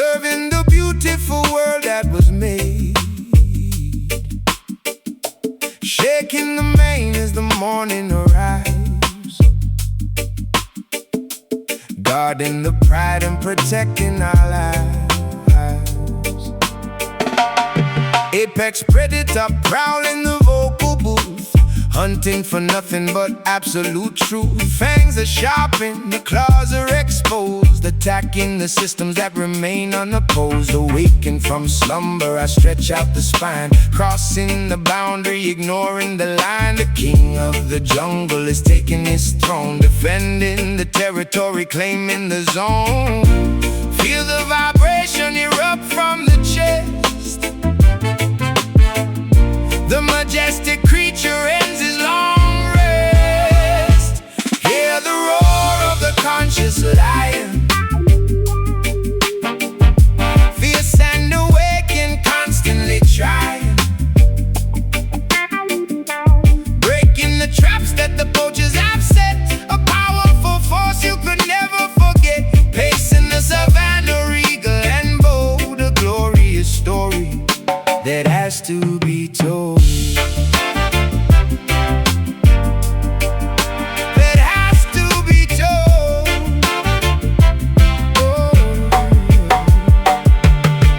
observing the beautiful world that was made. Shaking the mane as the morning arrives, guarding the pride and protecting our lives. Apex predator prowling the vocal booth, hunting for nothing but absolute truth. Fangs are sharpened, the claws are exposed, attacking the systems that remain unopposed. Awakened from slumber, I stretch out the spine, crossing the boundary, ignoring the line. The king of the jungle is taking his throne, defending the territory, claiming the zone. Feel the vibration erupt from the chest. The majestic creature ends his long rest. Hear the roar of the conscious lion, fierce and awakened, constantly trying, breaking the traps that the poachers have set. A powerful force you could never forget, pacing the savannah, regal and bold. A glorious story that has to be told. That has to be told. Oh.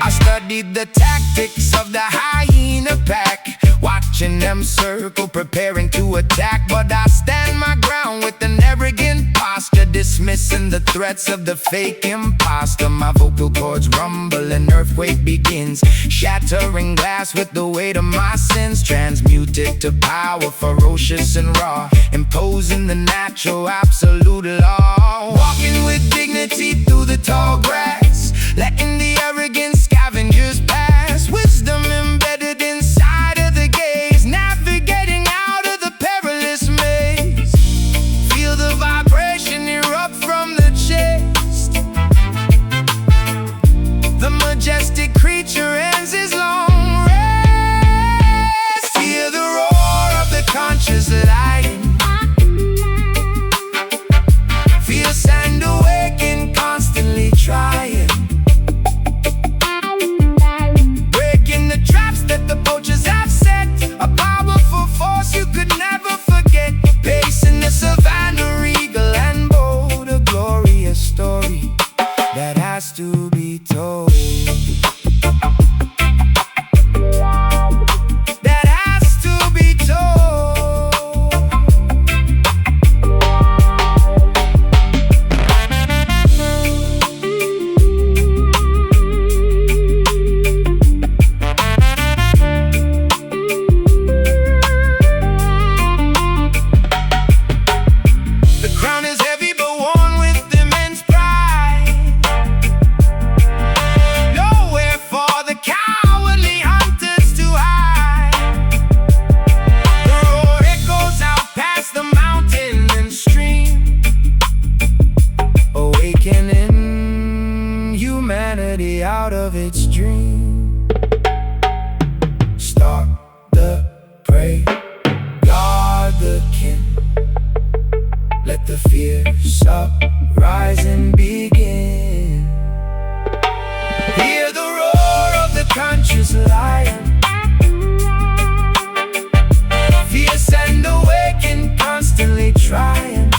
I studied the tactics of the hyena pack, watching them circle, preparing to attack. But I stand my ground with an arrogant posture, dismissing the threats of the fake imposter. My vocal cords rumble, an earthquake begins, shattering glass with the weight of my sins. Transmuted to power, ferocious and raw, imposing the natural absolute law. Walking with dignity through the tall grass, letting the arrogant scavengers pass. Wisdom embedded inside of the gaze, navigating out of the perilous maze. Feel the vibration erupt from the chest. The majestic creature ends his long rest. Hear the roar of the conscious lion, fierce and awakened, constantly trying, breaking the traps that the poachers have set. A powerful force you could never forget, pacing the savannah, regal and bold. A glorious story that has to be told. That has to be told. The crown is heavy but worn with immense pride. Nowhere for the cowardly hunters to hide. The roar echoes out past the mountain and stream, awakening humanity out of its dream. Stalk the prey, guard the kin, let the fierce uprising begin. Hear the roar of the conscious lion, fierce and awakened, constantly trying,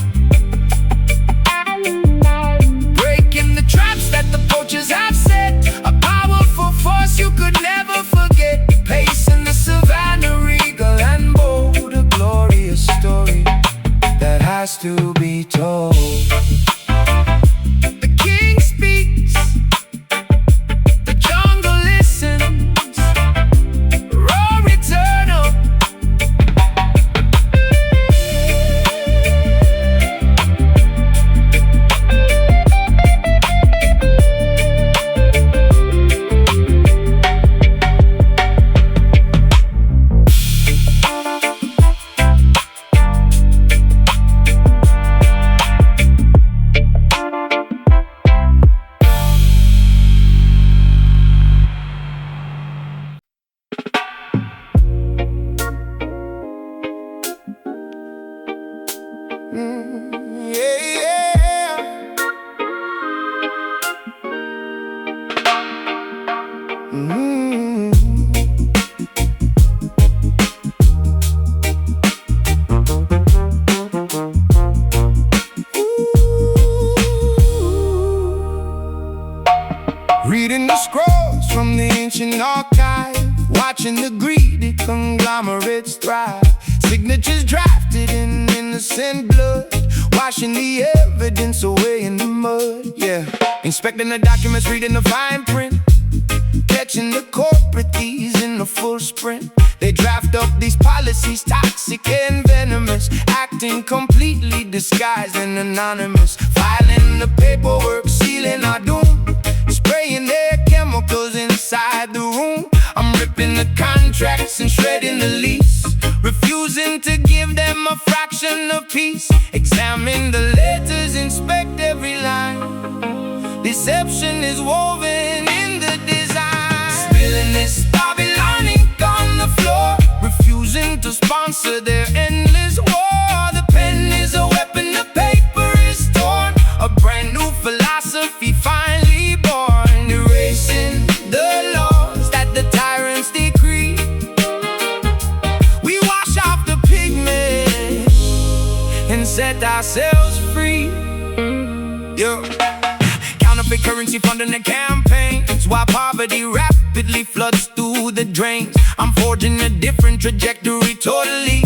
breaking the traps that the poachers have set. A powerful force you could never forget, pacing the savannah, regal and bold. A glorious story that has to be told. The king speaks, the jungle listens, roar eternal. Mm-hmm. Reading the scrolls from the ancient archive, watching the greedy conglomerates thrive. Signatures drafted in innocent blood, washing the evidence away in the mud, yeah. Inspecting the documents, reading the fine print, catching the corporate thieves in the full sprint. They draft up these policies, toxic and venomous, acting completely disguised and anonymous. Filing the paperwork, sealing our doom, spraying their chemicals inside the room. I'm ripping the contracts and shredding the lease, refusing to give them a fraction of peace. Examine the letters, inspect every line. Deception is woven in the design. Spilling this Babylon ink on the floor, refusing to sponsor their endless war. The pen is a weapon, the paper is torn, a brand new philosophy finally born, erasing the laws that the tyrants decree. We wash off the pigment and set ourselves free. Yeah. Counterfeit currency funding the campaigns, while poverty rapidly floods through the drains. I'm forging a different trajectory totally,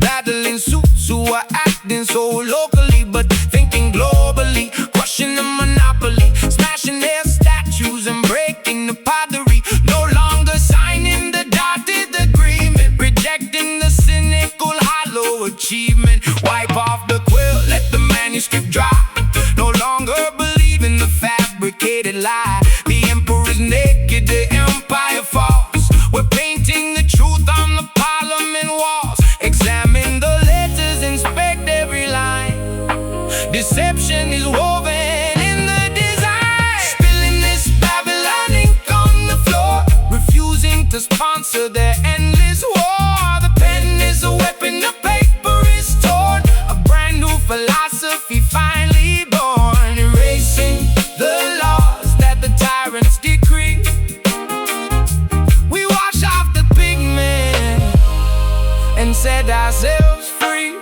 battling suits who are acting so locally but thinking globally, crushing the monopoly, smashing their statues and breaking the pottery. No longer signing the dotted agreement, rejecting the cynical hollow achievement. Wipe off the quill, let the manuscript dry. No longer believe in the fabricated lie. The emperor's naked, the empire falls. We're painting the truth on the parliament walls. Examine the letters, inspect every line. Deception is woven in the design. Spilling this Babylon ink on the floor, refusing to sponsor their endless war. The pen is a weapon, the paper is torn, a brand new philosophy finally born, erasing the laws that the tyrants decree. We wash off the pigment and set ourselves free.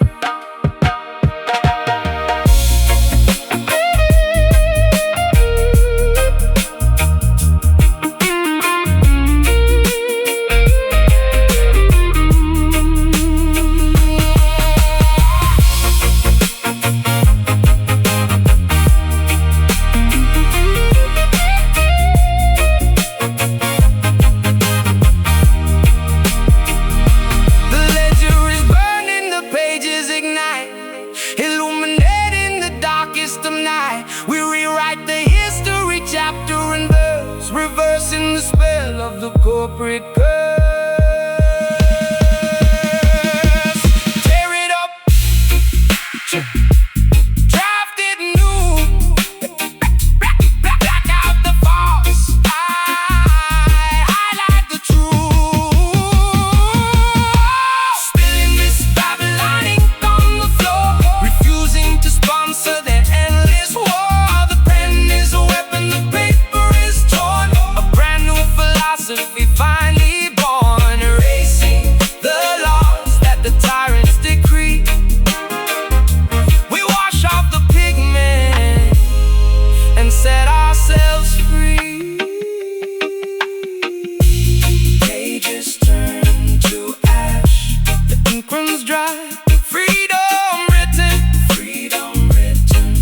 We rewrite the history chapter and verse, reversing the spell of the corporate curse. Tear it up, draft it new, back out the false, highlight the truth. Spilling this Babylon ink on the floor, refusing to sponsor their endless war. The pen is a weapon, the paper is torn, a brand new philosophy finally born, erasing the laws that the tyrants decree. We wash off the pigment and set ourselves free. Pages turn to ash, the ink runs dry. Freedom written, freedom written.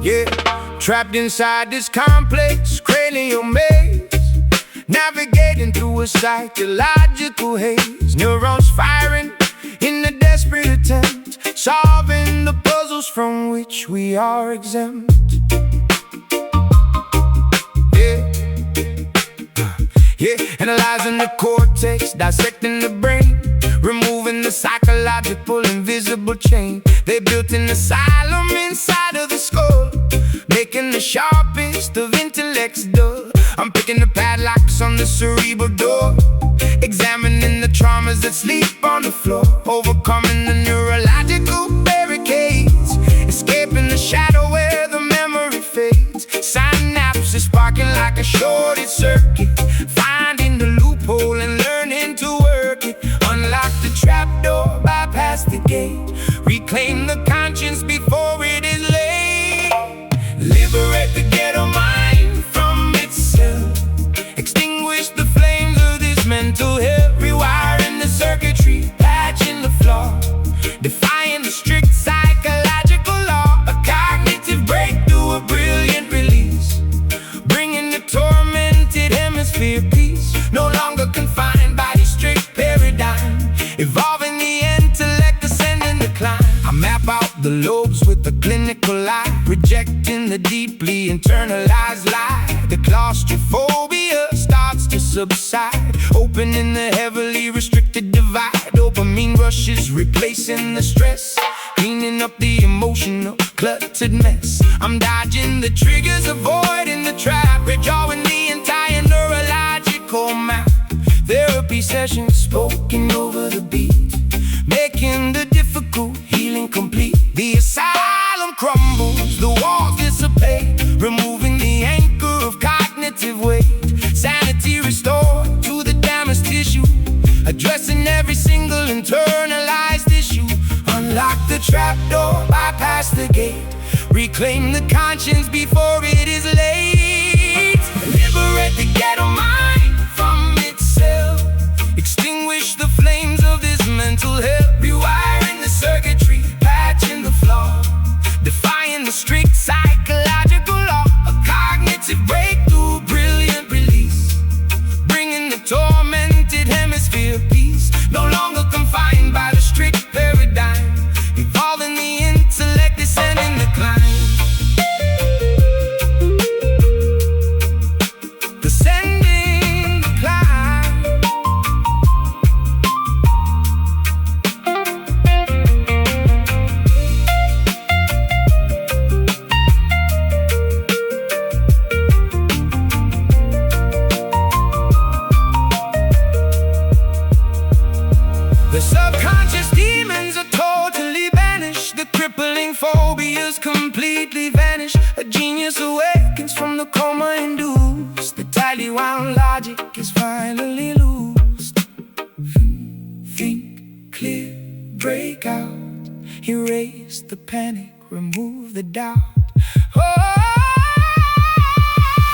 Yeah, trapped inside this complex cranial maze, navigating through a psychological haze. Neurons firing in a desperate attempt, solving the puzzles from which we are exempt. Analyzing the cortex, dissecting the brain, removing the psychological invisible chain. They built an asylum inside of the skull, making the sharpest of intellects dull. I'm picking the padlocks on the cerebral door, examining the traumas that sleep on the floor, overcoming the neurological barricades, escaping the shadow where the memory fades. Synapses sparking like a shorted circuit, finding the loophole and learning to work it. Unlock the trapdoor, bypass the gate, reclaim the conscience before it is late. Liberate the ghetto mind from itself, extinguish the flames of this mental hell, rewiring the circuitry, patching the flaw, defying the strict psychological law. A cognitive breakthrough, a brilliant release, bringing the tormented hemisphere peace. No longer confined by the strict paradigm, evolving the intellect, ascending the climb. I map out the lobes with a clinical eye, rejecting the deeply internalized lie. The claustrophobia starts to subside, opening the heavily restricted divide. Dopamine rushes, replacing the stress, cleaning up the emotional cluttered mess. I'm dodging the triggers, avoiding the trap, redrawing the entire neurological map. Therapy sessions spoken over the beat, making the difficult healing complete. The asylum crumbles, the walls dissipate, removing the anchor of cognitive weight. Sanity restored to the damaged tissue, addressing every single internalized issue. Unlock the trapdoor, bypass the gate, reclaim the conscience before it is late. Liberate the ghetto mind from itself, extinguish the flames of this mental hell, rewiring the circuitry, patching the flaw, defying the strict psychological law. A cognitive breakthrough, brilliant release, bringing the tormented hemisphere peace. No longer confined by the strict paradigm, evolving the intellect, descending the climb. Descending the climb. The subconscious demons are totally banished, the crippling phobias completely vanish. A genius awakens from the coma induced, the tightly wound logic is finally loosed. Think clear, break out, erase the panic, remove the doubt. Oh,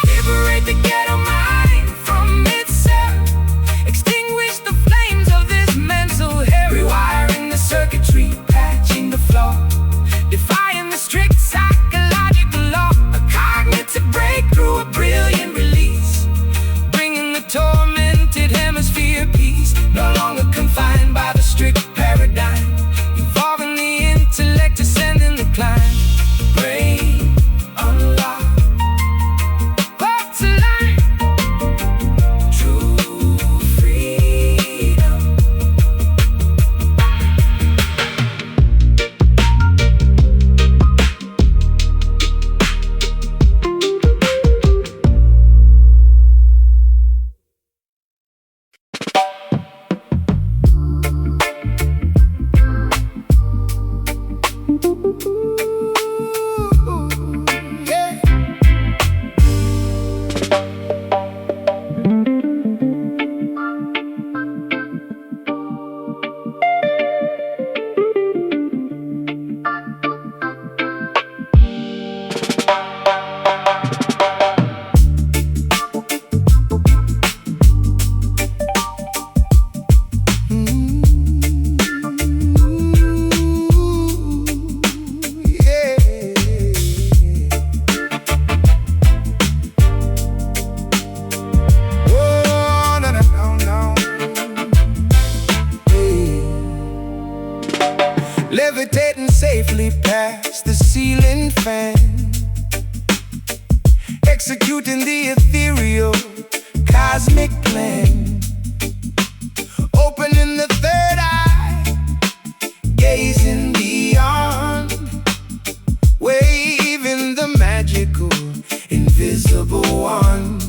liberate the ghetto mind from itself, extinguish the flames of this mental hell, rewiring the circuitry, patching the flaw, defying the strict psychological law. A cognitive breakthrough, a brilliant release, bringing the tormented hemisphere peace. No longer confined by the strict paradigm, evolving the intellect, ascending the climb. Brain unlock, up to life, true freedom. ceiling fan, executing the ethereal cosmic plan. Opening the third eye, gazing beyond, waving the magical invisible wand.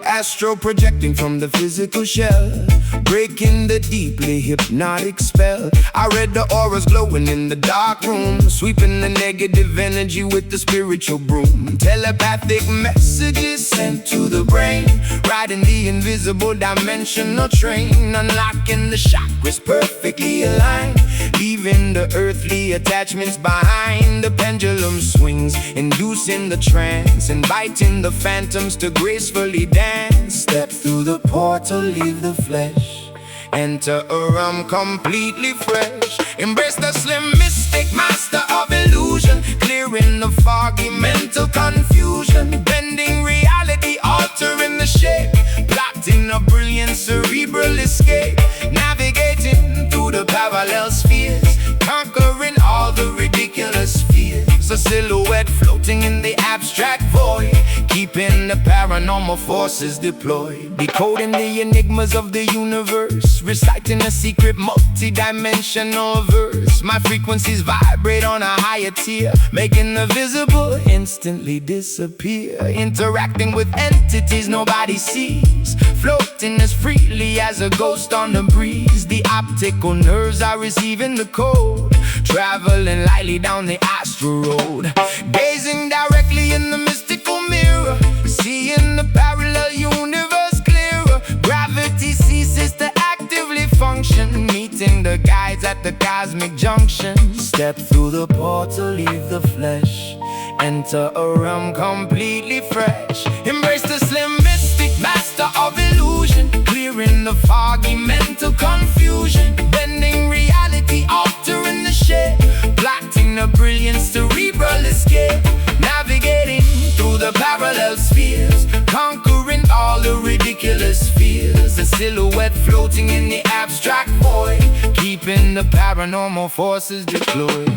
Astro projecting from the physical shell, breaking the deeply hypnotic spell. I read the auras glowing in the dark room, sweeping the negative energy with the spiritual broom. Telepathic messages sent to the brain, riding the invisible dimensional train, unlocking the chakras perfectly aligned, leaving the earthly attachments behind. The pendulum swings, inducing the trance, inviting the phantoms to gracefully dance. Step through the portal, leave the flesh, enter a realm completely fresh. Embrace the slim mystic, master of illusion, clearing the foggy mental confusion, bending reality, altering the shape, plotting a brilliant cerebral escape, navigating through the parallel spheres, conquering all the ridiculous fears. A silhouette floating in the abstract void, keeping the paranormal forces deployed, decoding the enigmas of the universe, reciting a secret multi-dimensional verse. My frequencies vibrate on a higher tier, making the visible instantly disappear, interacting with entities nobody sees, floating as freely as a ghost on the breeze. The optical nerves are receiving the code, traveling lightly down the astral road, gazing directly in the mystical mirror, seeing the parallel universe clearer. Gravity ceases to actively function, meeting the guides at the cosmic junction. Step through the portal, leave the flesh, enter a realm completely fresh. Embrace the slim mystic, master of illusion, clearing the foggy mental confusion, bending reality, altering the shape, plotting a brilliant cerebral escape, navigating through the parallel spheres, conquering all the ridiculous fears. A silhouette floating in the abstract void, keeping the paranormal forces deployed.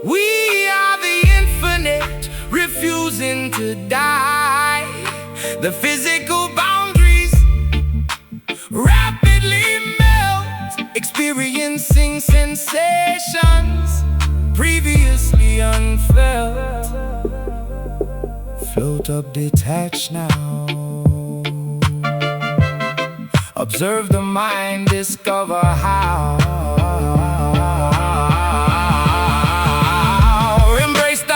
We are the infinite, refusing to die. The physical boundaries rapidly melt, experiencing sensations previously unfelt. Float up, detach now. Observe the mind, discover how.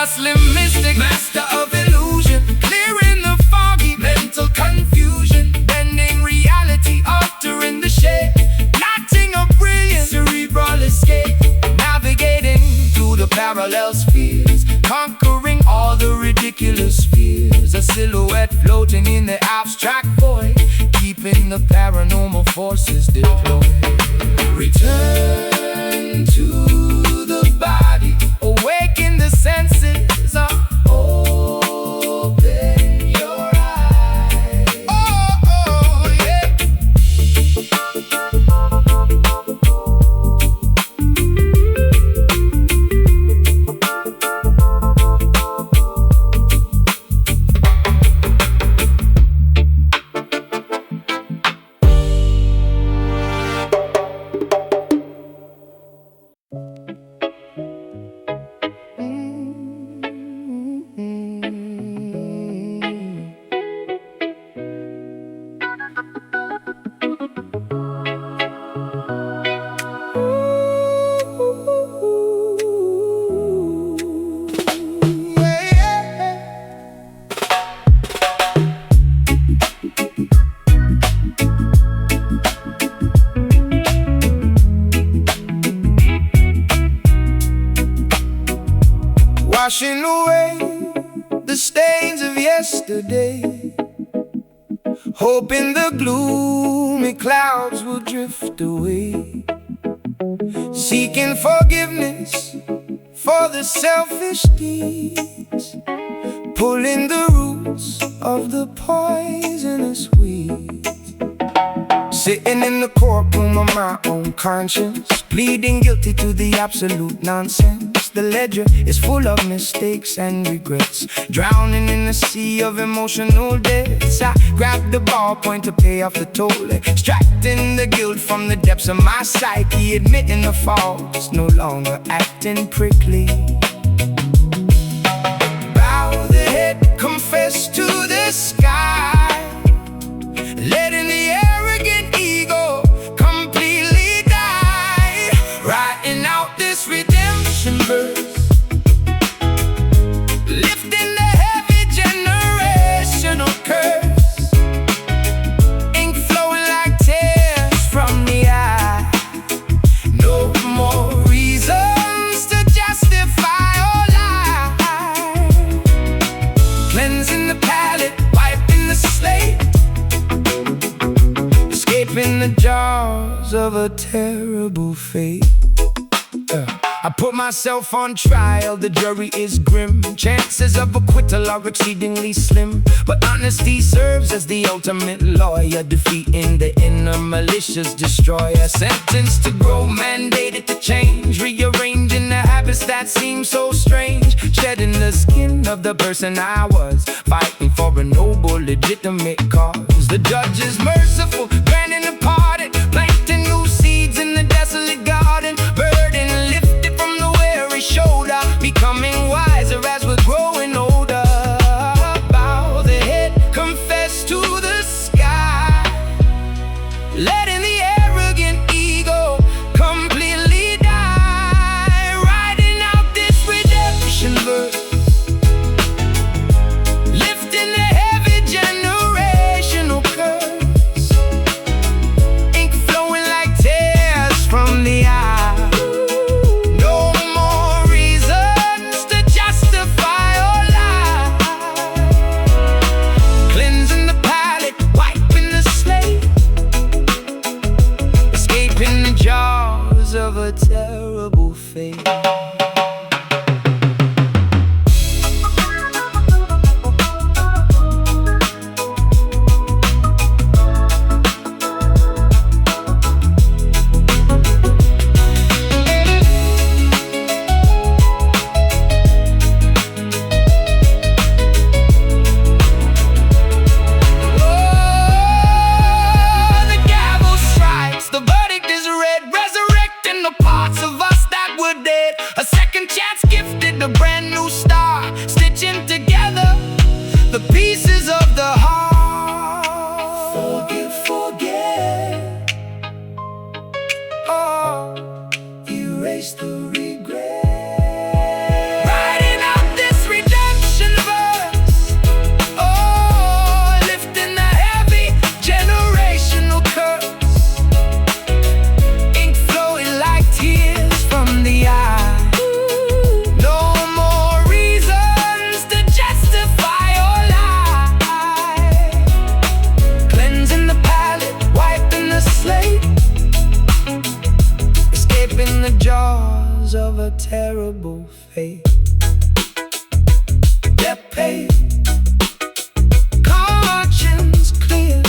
Slim mystic, master of illusion, clearing the foggy mental confusion, bending reality, altering the shape, plotting a brilliant cerebral escape, navigating through the parallel spheres, conquering all the ridiculous fears. A silhouette floating in the abstract void, keeping the paranormal forces deployed. Return to the body, awaken the senses. Open your eyes. Oh, yeah. washing away the stains of yesterday, hoping the gloomy clouds will drift away, seeking forgiveness for the selfish deeds, pulling the roots of the poisonous weeds. Sitting in the courtroom of my own conscience, pleading guilty to the absolute nonsense. The ledger is full of mistakes and regrets, drowning in a sea of emotional debts. I grab the ballpoint to pay off the toll, extracting the guilt from the depths of my psyche, admitting the faults, no longer acting prickly. Bow the head, confess to the sky, letting the arrogant ego completely die. Writing out this redemption verse, lifting the heavy generational curse, ink flowing like tears from the eye. No more reasons to justify or lie, cleansing the palette, wiping the slate, escaping the jaws of a terrible fate. I put myself on trial, the jury is grim, chances of acquittal are exceedingly slim, but honesty serves as the ultimate lawyer, defeating the inner malicious destroyer. Sentenced to grow, mandated to change, rearranging the habits that seem so strange, shedding the skin of the person I was, fighting for a noble, legitimate cause. The judge is merciful, granting a pardon, planting new seeds in the desolate garden, burden lifted from the weary shoulder, becoming wiser as we're growing older. Bow the head, confess to the sky, letting the arrogant ego completely die. Writing out this redemption verse, lifting the heavy generational curse, ink flowing like tears from the eye. No more reasons to justify or lie, cleansing the palette, wiping the slate, escaping the jaws of a terrible fate. A second chance gifted, a brand new star, stitching together the pieces of the heart. Forget, oh, erase the regret. Writing out this redemption verse, oh, lifting the heavy generational curse, ink flowing like tears from the eye. Of a terrible fate. Get paid, conscience clear,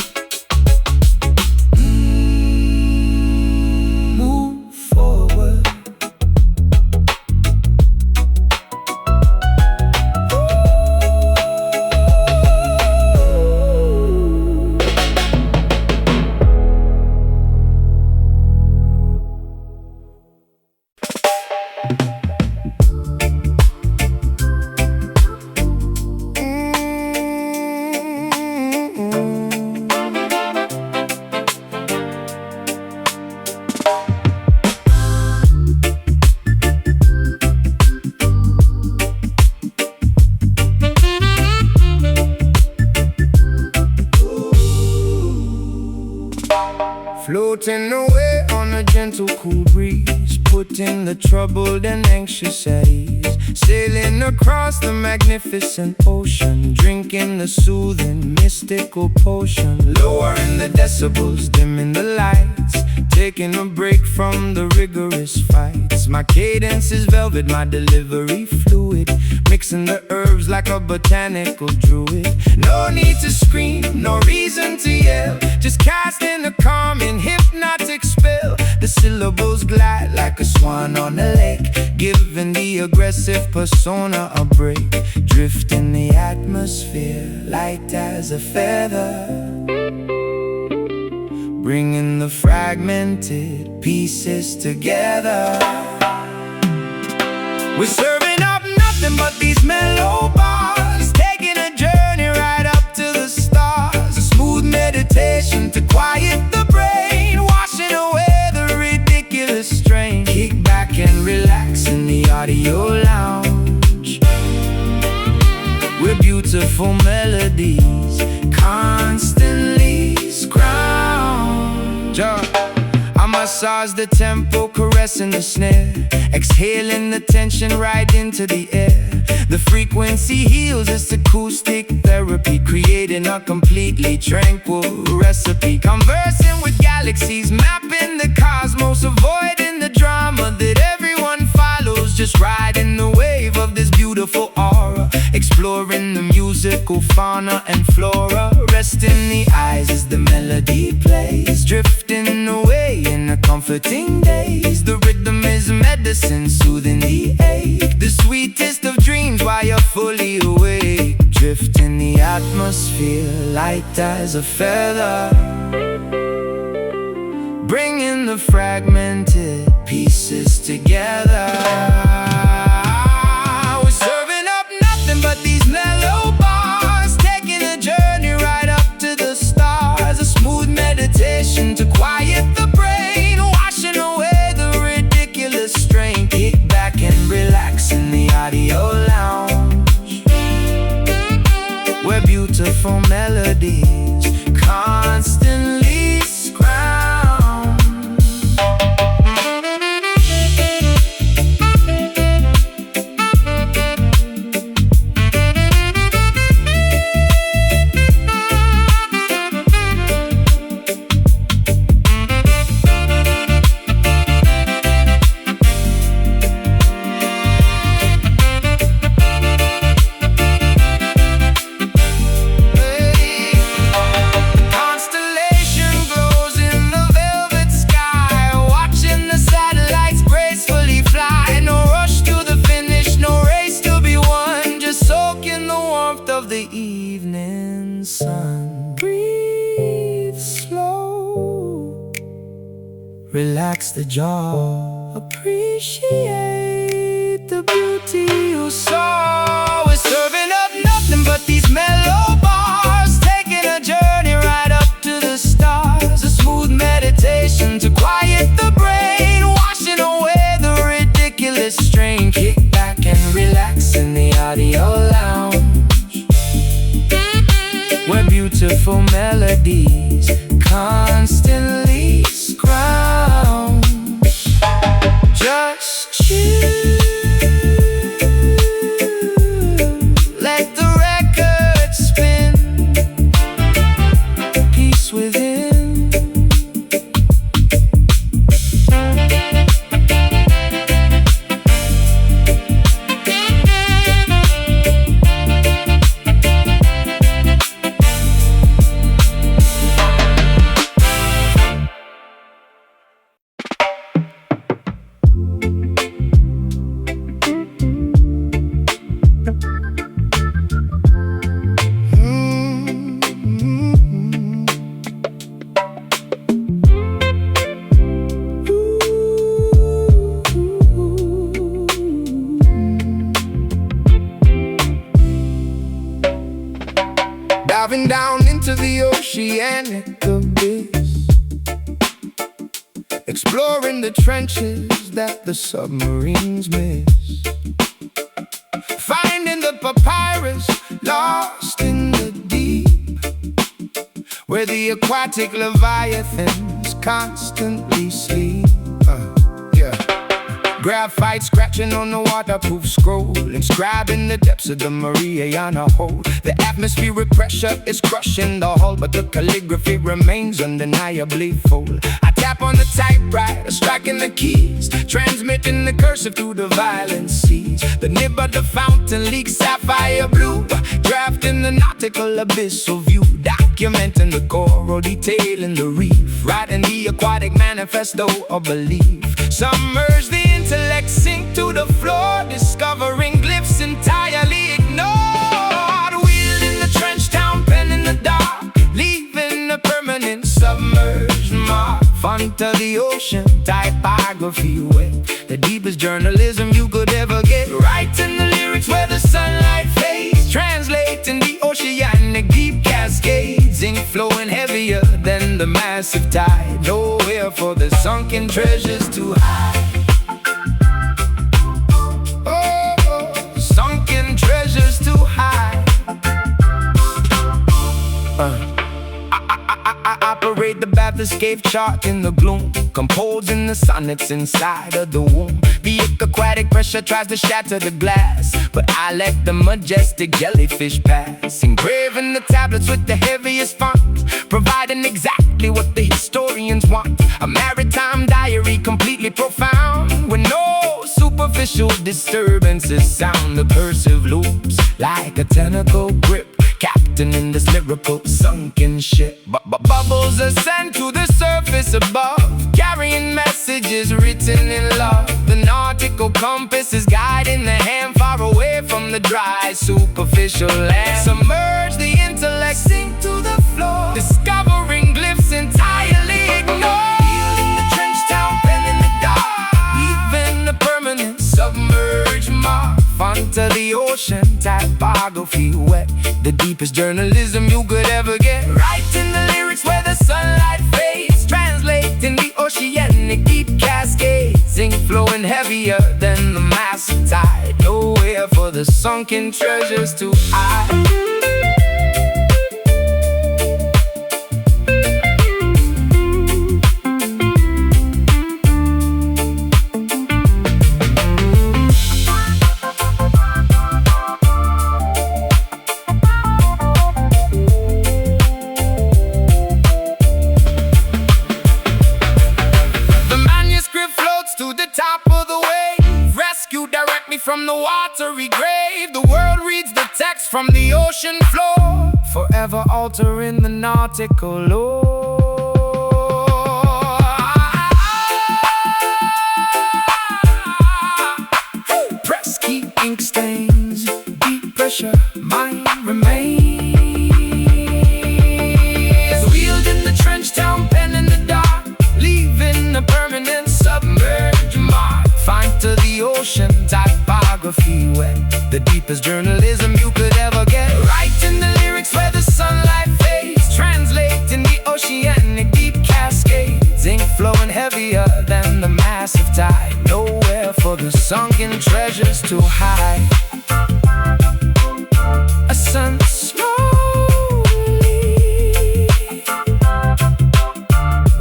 move forward. Floating away on a a gentle cool breeze, putting the troubled and anxious at ease. Sailing across the magnificent ocean, drinking the soothing mystical potion. Lowering the decibels, dimming the lights, taking a break from the rigorous fights. My cadence is velvet, my delivery fluid, mixing the herbs like a botanical druid. No need to scream, no reason to yell, just casting a calming hypnotic spell. The syllables glide like a swan on a lake, giving the aggressive persona a break. Drift in the atmosphere, light as a feather, bringing the fragmented pieces together. We're serving up nothing but these mellow bars, taking a journey right up to the stars. A smooth meditation to quiet the brain, washing away the ridiculous strain. Kick back and relax in the audio lounge, where beautiful melodies constantly scrounge. I massage the tempo, caressing the snare, exhaling the tension right into the air. The frequency heals, it's acoustic therapy, creating a completely tranquil recipe. Conversing with galaxies, mapping the cosmos, avoiding the drama that everyone follows. Just riding the wave of this beautiful aura, exploring the musical fauna and flora. Rest in the eyes as the melody plays, drifting away in a comforting daze. The rhythm is medicine, soothing the ache, the sweetest of dreams while you're fully awake. Drift in the atmosphere, light as a feather, bringing the fragmented pieces together. We're serving up nothing but these mellow bars, taking a journey right up to the stars. A smooth meditation to quiet the brain, washing away the ridiculous strain. Kick back and relax in the audio lounge, where beautiful melodies constantly scrounge. The evening sun, breathe slow, relax the jaw, appreciate the beauty you saw. We're serving up nothing but these mellow bars, taking a journey right up to the stars. A smooth meditation to quiet the brain, washing away the ridiculous strain. Kick back and relax in the audio lounge, where beautiful melodies constantly scrounge. Just chill, let the record spin, peace within. Diving down into the oceanic abyss, exploring the trenches that the submarines miss, finding the papyrus lost in the deep, where the aquatic leviathans constantly sleep. Yeah. Graphite scratching on the waterproof scroll, inscribing the depths of the Mariana hole. The atmospheric pressure is crushing the hull, but the calligraphy remains undeniably full. I tap on the typewriter, striking the keys, transmitting the cursive through the violent seas. The nib of the fountain leaks sapphire blue, drafting the nautical abyssal view, documenting the coral, detailing the reef, writing the aquatic manifesto of belief. Submerge the intellect, sink to the floor, discovering glyphs entirely ignored. Wielding the trench town pen in the dark, leaving a permanent submerged mark. Font of the ocean, typography wet, the deepest journalism you could ever get. Writing the lyrics where the sunlight fades, translating the oceanic deep cascades. Ink flowing heavier than the massive tide, nowhere for the sunken treasures to hide. Oh, sunken treasures to hide. I operate the Baptist cave chart in the gloom, composing the sonnets inside of the womb. The aquatic pressure tries to shatter the glass, but I let the majestic jellyfish pass. Engraving the tablets with the heaviest font, providing exactly what the historians want. A maritime diary completely profound, with no superficial disturbances sound. The cursive loops like a tentacle grip, captain in this lyrical sunken ship. Bubbles ascend to the surface above, carrying messages written in love. The nautical compass is guiding the hand far away from the dry, superficial land. Submerge the intellect, sink to the floor, discovering glyphs entirely ignored. Wielding the trench town pen in the dark, leaving a permanent submerged mark. Font of the ocean, typography wet, the deepest journalism you could ever get. Writing the lyrics where the sunlight fades, translating the oceanic deep cascades. Ink flowing heavier than the massive tide, nowhere for the sunken treasures to hide. From the watery grave, the world reads the text from the ocean floor, forever altering the nautical lore. Press key, ink stains, deep pressure, mind remains. Wielding the trench town pen in the dark, leaving a permanent submerged mark. Font of the ocean, typography wet, the deepest journalism you could ever get. Writing the lyrics where the sunlight fades, translating the oceanic deep cascades. Ink flowing heavier than the massive tide, nowhere for the sunken treasures to hide. A sun slowly,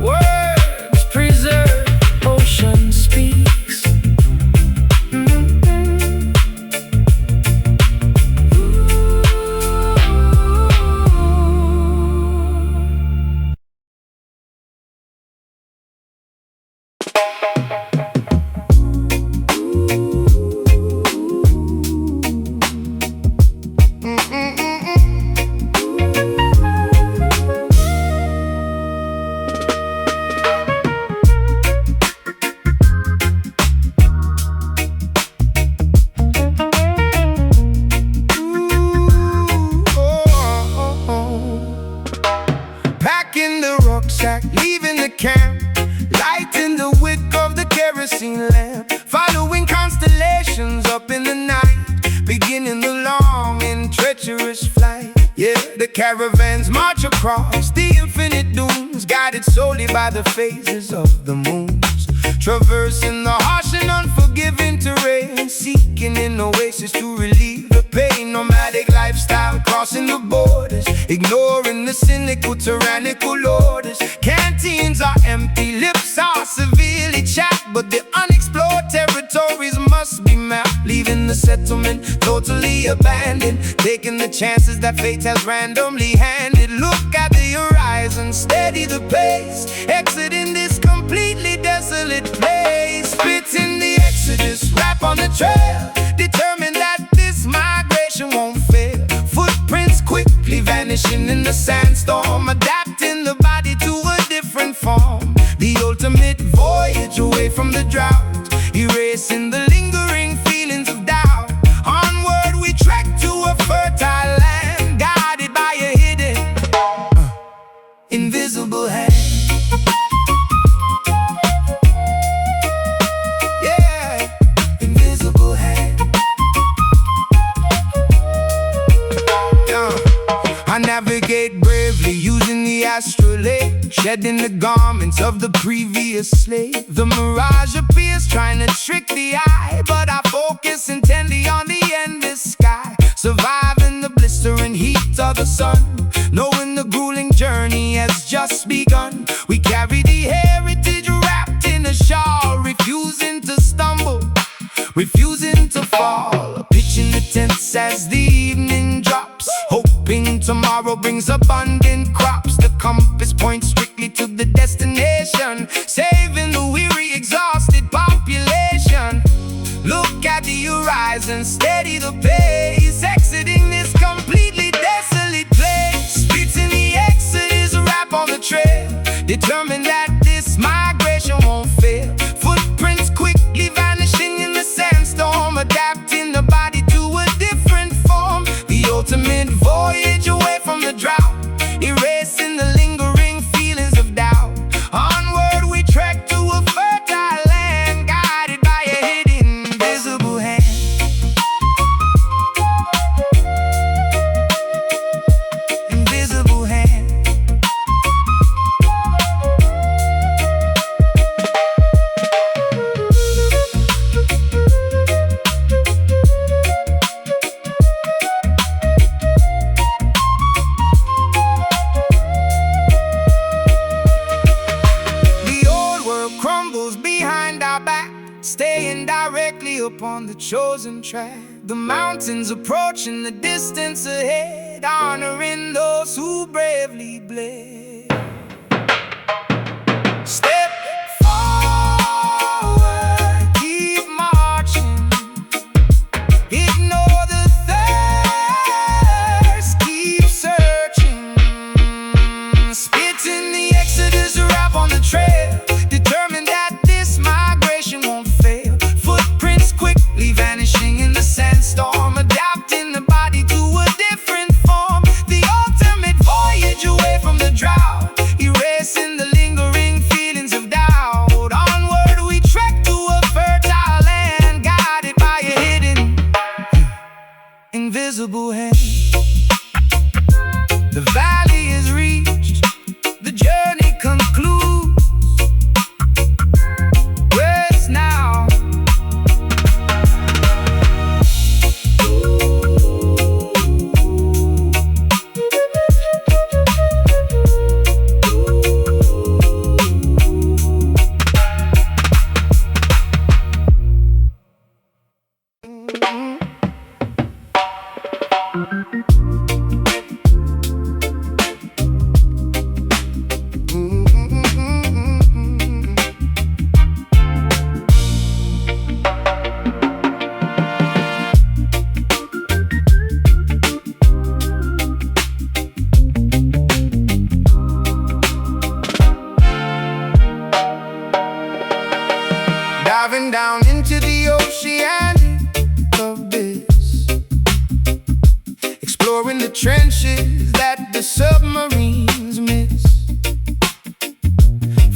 words preserve, ocean speaks. Leaving the camp, lighting the wick of the kerosene lamp, following constellations up in the night, beginning the long and treacherous flight. Yeah, the caravans march across the infinite dunes, guided solely by the phases of the moons, traversing the harsh and unforgiving terrain, seeking an oasis to relieve the pain, nomadic lifestyle crossing the borders, ignoring the cynical, tyrannical orders. Canteens are empty, lips are severely chapped, but the unexplored territories must be mapped. Leaving the settlement totally abandoned, taking the chances that fate has randomly handed. Look at the horizon, steady the pace, exiting this completely desolate place. Spitting the exodus, rap on the trail, determined that this migration won't fail. Footprints quickly vanishing in the sandstorm, adapting the body to a different form. The ultimate voyage away from the drought, erasing the lingering feelings of doubt. Onward we trek to a fertile land, guided by a hidden, invisible hand. I navigate bravely using the astrolabe, shedding the garments of the previous slave. The mirage appears trying to trick the eye, but I focus intently on the endless sky. Surviving the blistering heat of the sun, knowing the grueling journey has just begun. We carry the heritage wrapped in a shawl, refusing to stumble, refusing to fall. Pitching the tents as the evening drops, hoping tomorrow brings abundant crops. The compass points strictly to the destination, saving the weary, exhausted population. Look at the horizon, steady the pace, exiting this completely desolate place. Spitting the exodus, rap on the trail, determined that this migration won't fail. Footprints quickly vanishing in the sandstorm, adapting the body to a different form. The ultimate voyage away from the drought, erasing the lingering feelings of doubt. Onward we trek to a fertile land, guided by a hidden, invisible hand. Invisible hand. Behind our back, staying directly upon the chosen track. The mountains approaching the distance ahead, honoring those who bravely bled. Step forward, keep marching, ignore the thirst, keep searching. Spitting the exodus, rap on the trail, determined that this migration won't fail. Footprints quickly vanishing in the sandstorm, adapting the body to a different form. The ultimate voyage away from the drought, erasing the lingering feelings of doubt. Onward we trek to a fertile land, guided by a hidden, invisible hand. The valley is reached, the journey concludes. Now diving down into the oceanic abyss, exploring the trenches that the submarines miss,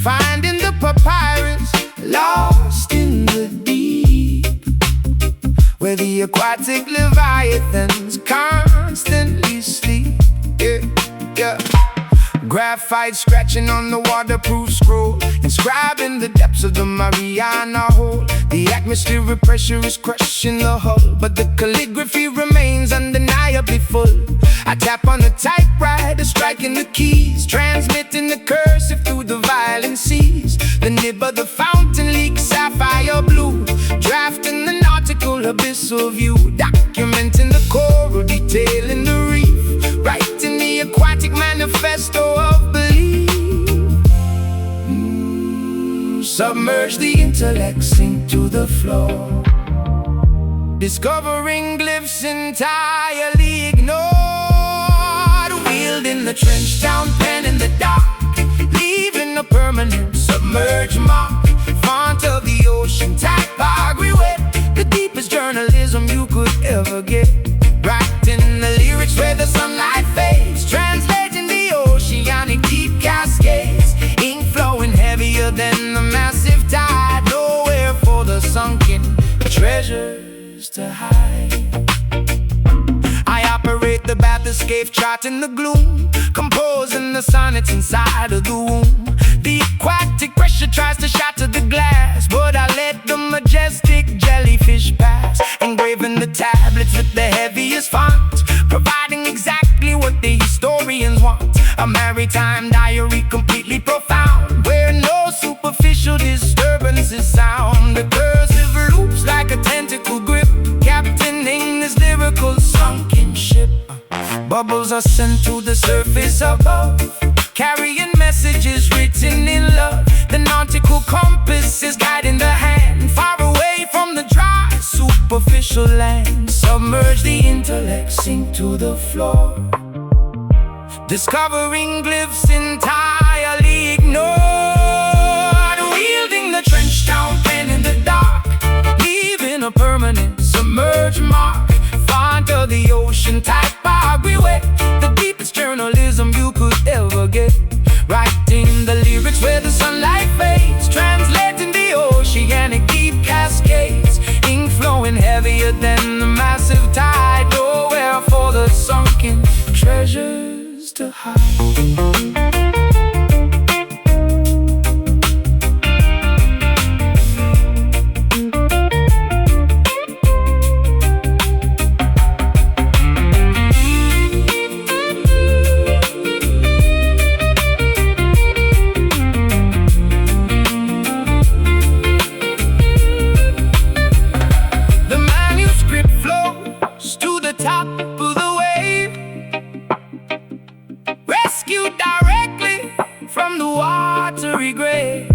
finding the papyrus lost in the deep, where the aquatic leviathans constantly sleep. Yeah, yeah. Graphite scratching on the waterproof scroll, inscribing the depths of the Mariana hole. The atmospheric pressure is crushing the hull, but the calligraphy remains undeniably full. I tap on the typewriter, striking the keys, transmitting the cursive through the violent seas. The nib of the fountain leaks sapphire blue, drafting the nautical abyssal view, documenting the coral, detailing the reef, writing the aquatic manifesto of belief. Submerge the intellect, sink to the floor, discovering glyphs entirely ignored. Wielding the trench town pen in the dark, leaving a permanent submerged mark. Font of the ocean, typography wet, the deepest journalism you could ever get. Writing the lyrics where the sunlight fades, translating the oceanic deep cascades. Ink flowing heavier than the massive tide, nowhere for the sunken treasures to hide. I operate the bathyscaphe, charting the gloom, composing the sonnets inside of the womb. The aquatic pressure tries to shatter the glass, but I let the majestic jellyfish pass. Engraving the tablets with the heaviest font, providing exactly what the historians want. A maritime diary completely profound, where no superficial disturbances sound. The cursive loops like a tentacle grip, captaining this lyrical sunken ship. Bubbles are sent to the surface above, carrying messages written in love. The nautical compass is guiding the hand, far away from the dry, superficial land. Submerge the intellect, sink to the floor, discovering glyphs entirely ignored. Wielding the trench town pen in the dark, leaving a permanent submerged mark. Font of the ocean, typography wet, the deepest journalism you could ever get. Writing the lyrics where the sunlight fades, translating the oceanic deep cascades. Ink flowing heavier than the massive tide, nowhere for the sunken treasures to hide. Top of the wave, rescued directly from the watery grave.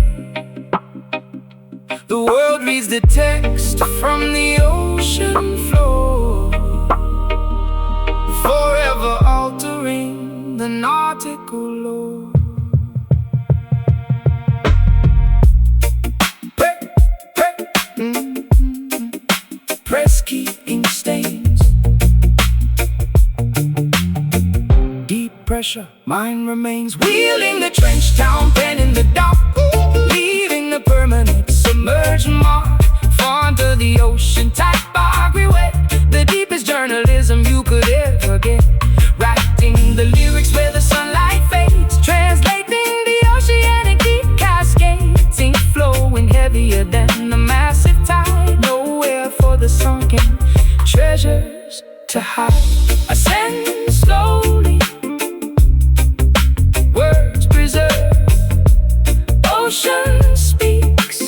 The world reads the text from the ocean floor, forever altering the nautical lore. Press key, ink stains, pressure, mine remains. Wielding the trench town pen in the dark, leaving a permanent submerged mark. Font of the ocean, typography wet, the deepest journalism you could ever get. Writing the lyrics where the sunlight fades, translating the oceanic deep cascades. Ink flowing heavier than the massive tide, nowhere for the sunken treasures to hide. Ascend slowly, words preserve, ocean speaks.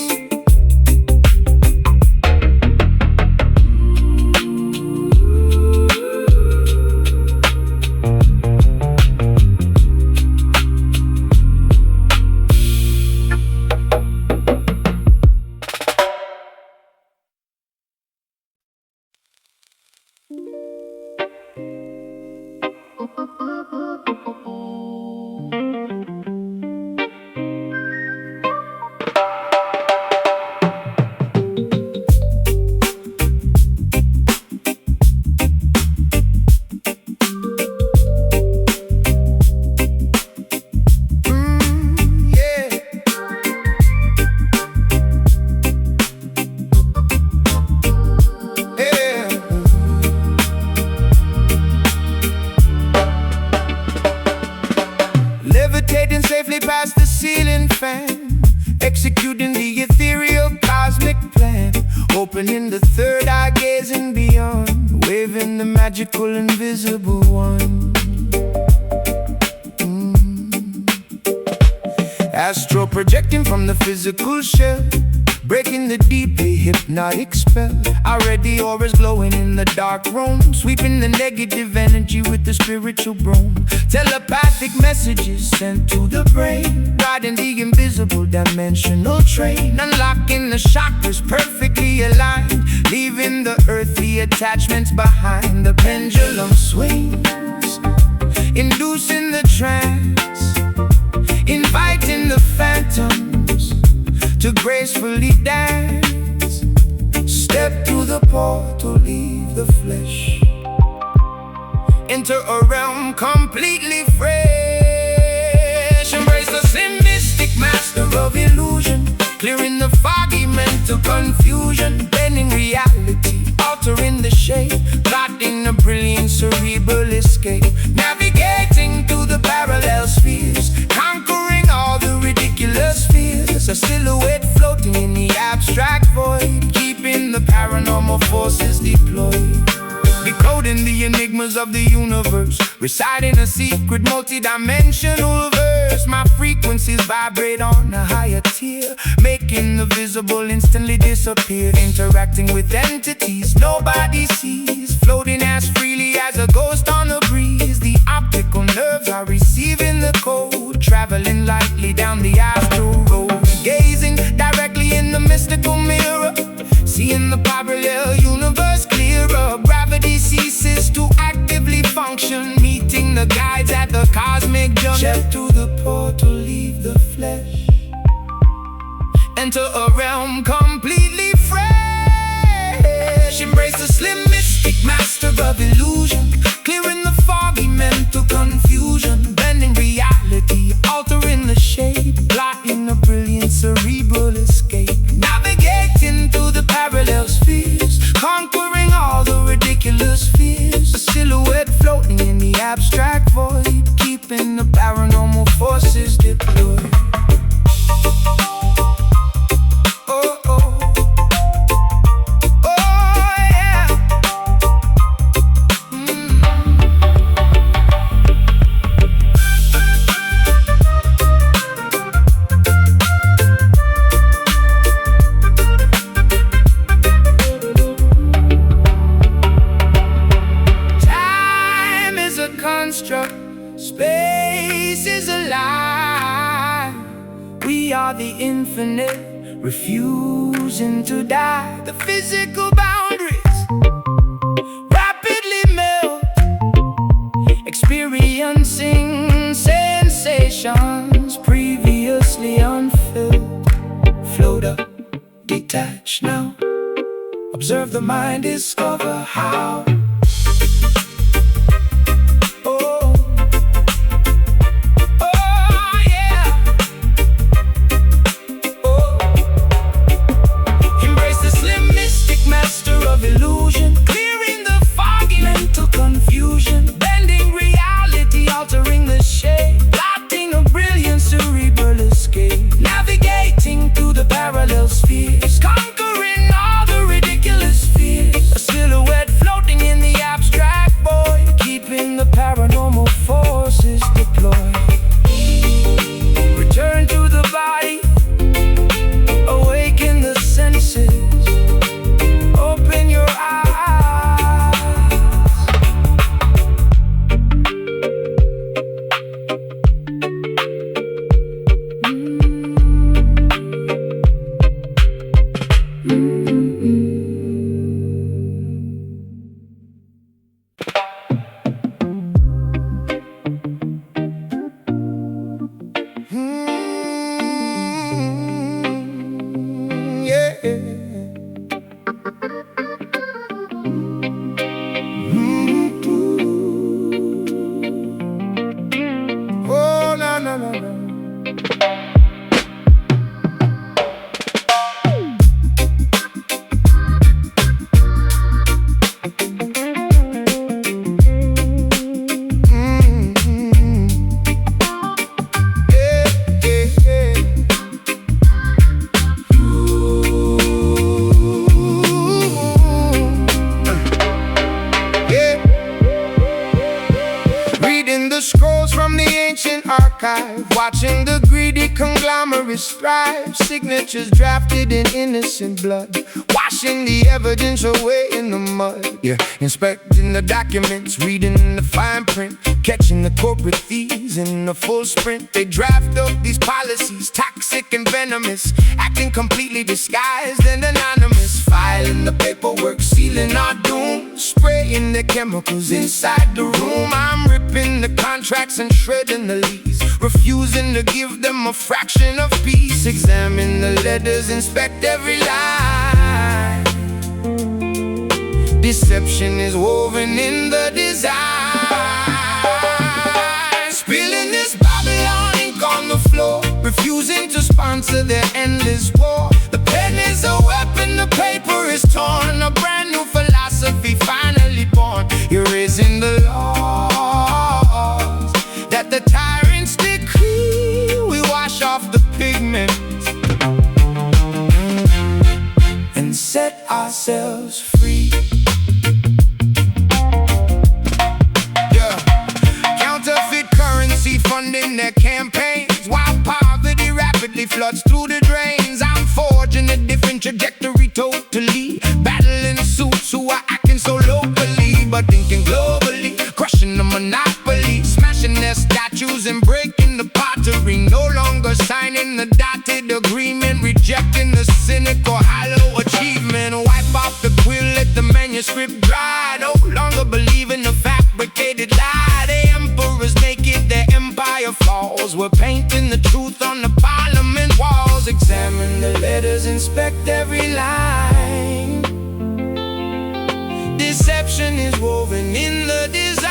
levitating safely past the ceiling fan, executing the ethereal cosmic plan, opening the third eye, gazing beyond, waving the magical invisible one. Astro projecting from the physical shell, breaking the deeply hypnotic spell. Already auras glowing in the dark room, sweeping the negative energy with the spiritual broom. Telepathic messages sent to the brain, riding the invisible dimensional train, unlocking the chakras perfectly aligned, leaving the earthly attachments behind. The pendulum swings, inducing the trance, inviting the phantoms to gracefully dance. Step through the portal, leave the flesh, enter a realm completely fresh. Embrace the slim mystic master of illusion, clearing the foggy mental confusion, bending reality, altering the shape, plotting a brilliant cerebral escape, navigating through the parallel spheres, conquering all the ridiculous fears. A silhouette floating in the abstract void, keeping the paranormal forces deployed, decoding the enigmas of the universe, reciting a secret multi-dimensional verse. My frequencies vibrate on a higher tier, making the visible instantly disappear, interacting with entities nobody sees, floating as freely as a ghost on the breeze. The optical nerves are receiving the code, traveling lightly down the astral road, gazing directly in the mystical mirror, seeing the parallel universe clearer. Gravity ceases to actively function, meeting the guides at the cosmic junction. Step through the portal, leave the flesh, enter a realm completely fresh. Embrace the slim mystic master of illusion, clearing the foggy mental confusion, bending reality, altering the shape, plotting a brilliant cerebral escape, navigating through the parallel spheres, conquering all the ridiculous fears. A silhouette floating in the abstract void, keeping the paranormal forces deployed. Oh, oh. Oh, yeah. Time is a construct, space is a lie. We are the infinite, refusing to die. The physical boundaries rapidly melt, experiencing sensations previously unfelt. Float up, detach now, observe the mind, discover how. Illusion, clearing the foggy mental confusion, bending reality, altering the shape, plotting a brilliant cerebral escape, navigating through the parallel spheres, conquering all the ridiculous fears. A silhouette floating in the ancient archive, watching the greedy conglomerates thrive. Signatures drafted in innocent blood, washing the evidence away in the mud. Yeah, inspecting the documents, reading the fine print, catching the corporate thieves in the full sprint. They draft up these policies, toxic and venomous, acting completely disguised and anonymous. Filing the paperwork, sealing our doom, spraying the chemicals inside the room. I'm ripping the contracts and shredding the lease, refusing to give them a fraction of peace. Examine the letters, inspect every line. Deception is woven in the design. Spilling this Babylon ink on the floor, refusing to sponsor their endless war. The pen is a weapon, the paper is torn, a brand new philosophy finally born. Erasing the laws that the tyrants decree. We wash off the pigment and set ourselves free. Counterfeit currency funding their campaigns, while poverty rapidly floods through the drains. I'm forging a different trajectory totally, battling suits who are acting so locally but thinking globally, crushing the monopoly, smashing their statues and breaking the pottery. No longer signing the dotted agreement, rejecting the cynical hollow achievement. Wipe off the quill, let the manuscript dry. No longer believe in the fabricated lie. The emperor's naked, their empire falls. We're painting the truth on the parliament walls. Examine the letters, inspect every line. Deception is woven in the design.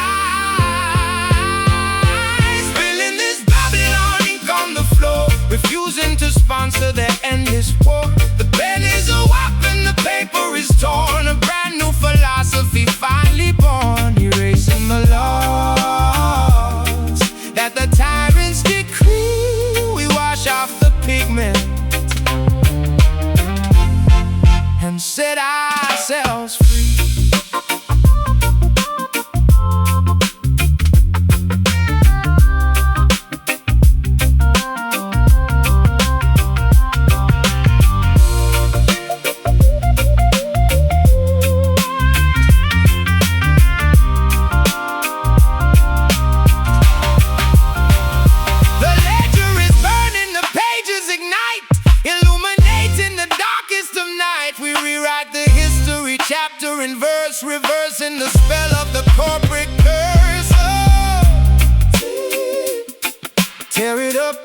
Spilling this Babylon ink on the floor, refusing to sponsor their endless war. The pen is a weapon, the paper is torn, a brand new philosophy finally born. Erasing the laws that the tyrants decree. We wash off the pigment and set ourselves free. Chapter and verse, reversing the spell of the corporate curse. Oh, tear it up,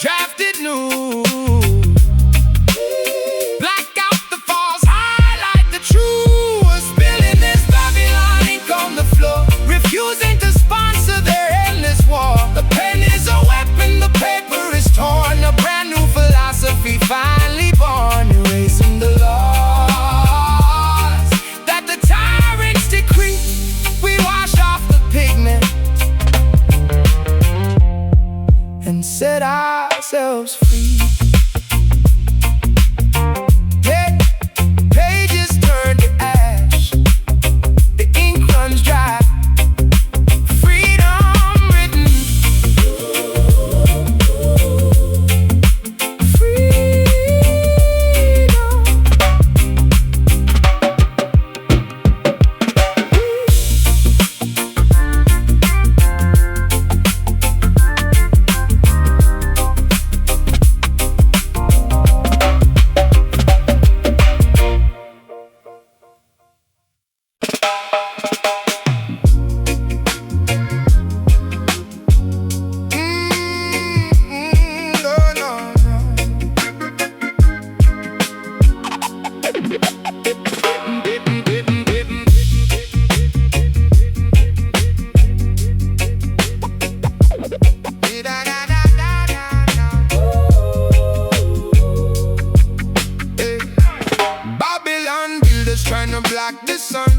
draft it new. Black out the false, highlight the true. Spilling this Babylon ink on the floor, refusing to sponsor their endless war. The pen is a weapon, the paper is torn, a brand new philosophy finally born. Erasing the law and set ourselves free. Yeah, pages turn to ash, the ink runs dry. Freedom written, block the sun,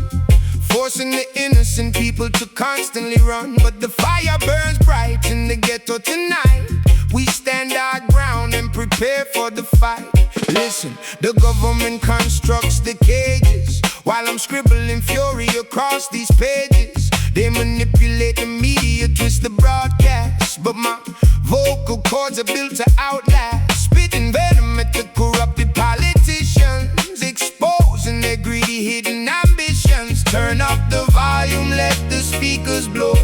forcing the innocent people to constantly run. But the fire burns bright in the ghetto tonight. We stand our ground and prepare for the fight. Listen, the government constructs the cages while I'm scribbling fury across these pages. They manipulate the media, twist the broadcast, but but my vocal cords are built to outlast. Spitting venom at the corrupted politicians, exposing their greedy hidden ambitions. Turn up the volume, let the speakers blow.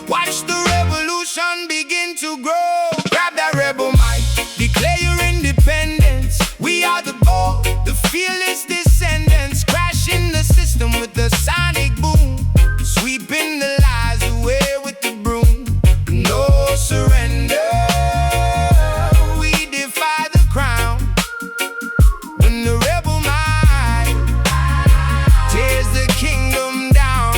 Watch the revolution begin to grow. Grab that rebel mic, declare your independence. We are the bold, the fearless descendants, crashing the system with the sonic boom, sweeping the lies away with the broom. No surrender, we defy the crown. When the rebel mind tears the kingdom down.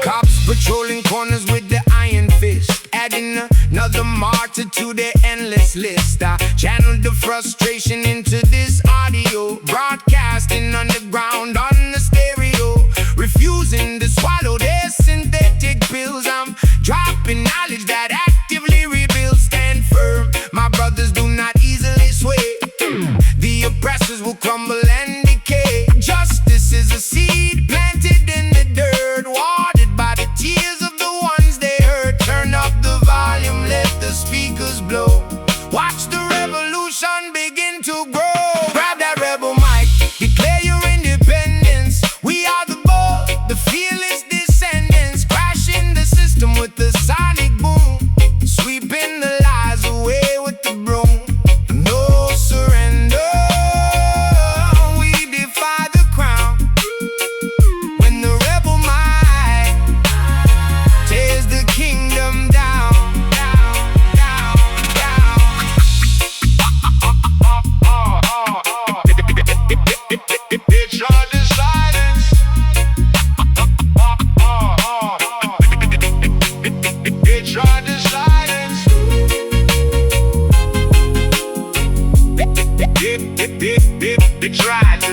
Cops patrolling corners with the iron fist, adding another martyr to their endless list. I channeled the frustration into this audio, broadcasting underground on the stereo, refusing to swallow their synthetic pills. I'm dropping knowledge that actively rebuilds. Stand firm, my brothers, do not easily sway. The oppressors will crumble and decay. Justice is a seed planted in the dirt, watered by the tears of the ones they hurt. Turn up the volume, let the speakers blow. Watch the revolution begin to grow. Grab that rebel mic, declare your independence. We are the bold, the fearless descendants, crashing the system with the sonic boom, sweeping the lies away with the broom. No surrender, we defy the crown. When the rebel might tears the kingdom down. They tried to silence. They tried to silence. They tried to.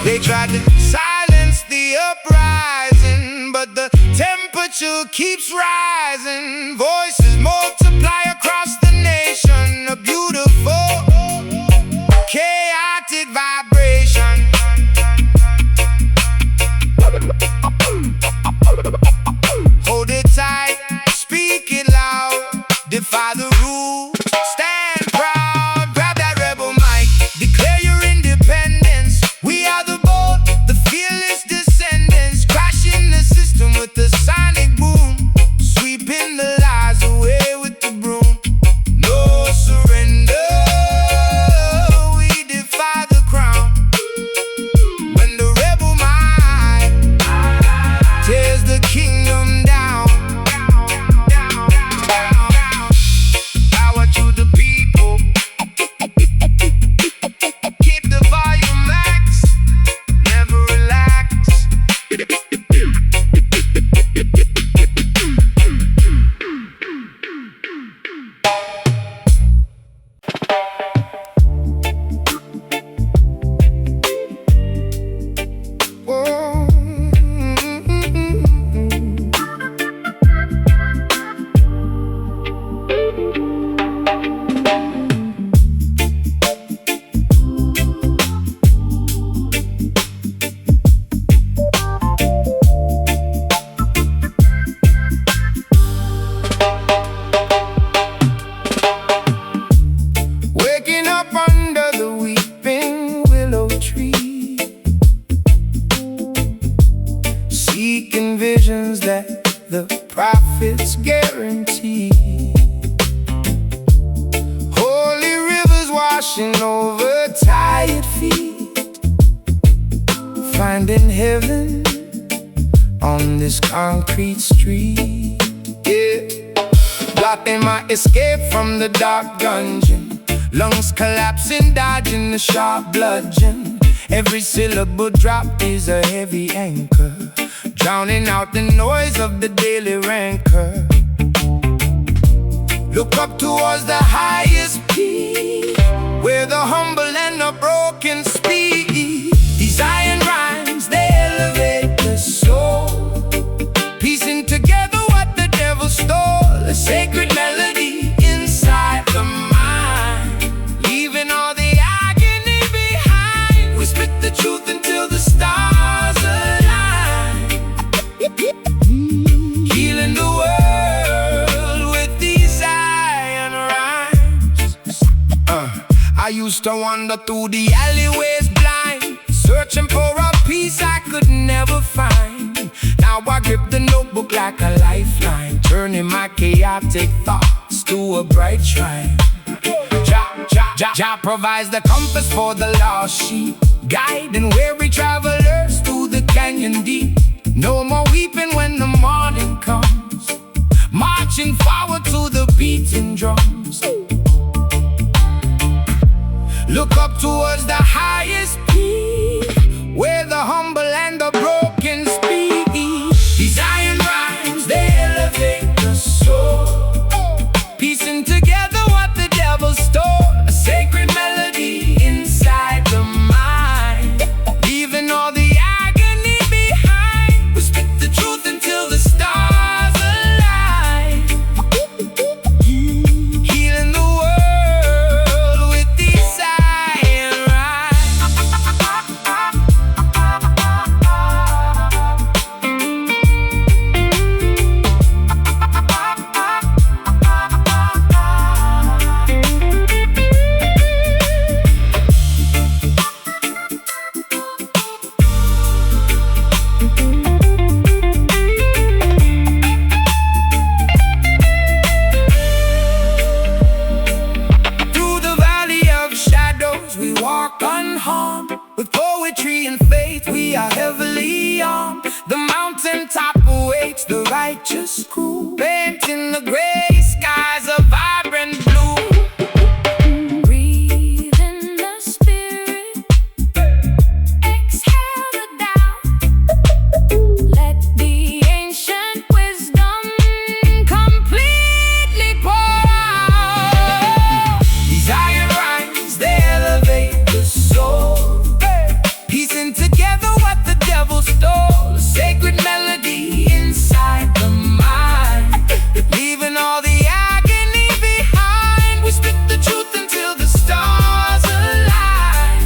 They tried to silence the uprising, but the temperature keeps rising. Voices multiply across the nation, a beautiful, chaotic vibration. Hold it tight, speak it loud, defy the rules, stand proud. Grab that rebel mic, declare your independence. We are the bold, the fearless descendants, crashing the system with the sonic boom, sweeping the lies away with the broom. No surrender, we defy the crown. When the rebel mind tears the kingdom down. Power to the people, keep the volume max, never relax. Whoa. Waking up under the weeping willow tree, seeking visions that the prophets guarantee. Holy rivers washing over tired feet, finding heaven on this concrete street. Yeah, blocking my escape from the dark dungeon, lungs collapsing, dodging the sharp bludgeon. Every syllable drop is a heavy anchor, drowning out the noise of the daily rancor. Look up towards the highest peak, where the humble and the broken speak. These iron rhymes, they elevate the soul, piecing together what the devil stole. A sacred melody inside the mind, leaving all the agony behind. We spit the truth until the stars to wander through the alleyways blind, searching for a peace I could never find. Now I grip the notebook like a lifeline, turning my chaotic thoughts to a bright shrine. Jah provides the compass for the lost sheep, guiding weary travelers through the canyon deep. No more weeping when the morning comes, marching forward to the beating drums. Look up towards the highest peak, where the humble and the broken speak. These iron rhymes, they elevate the soul, piecing together what the devil stole. A sacred melody inside the mind, leaving all the agony behind. We spit the truth until the stars align, healing the world with these iron rhymes. Through the valley of shadows we walk unharmed, with poetry and faith we are heavily armed. The mountaintop awaits the righteous crew, painting the gray skies a vibrant blue. Breathe in the spirit, exhale the doubt. Let the ancient wisdom completely pour out. These iron rhymes, they elevate the soul, piecing together what the devil stole. A sacred melody inside the mind, leaving all the agony behind. We spit the truth until the stars align,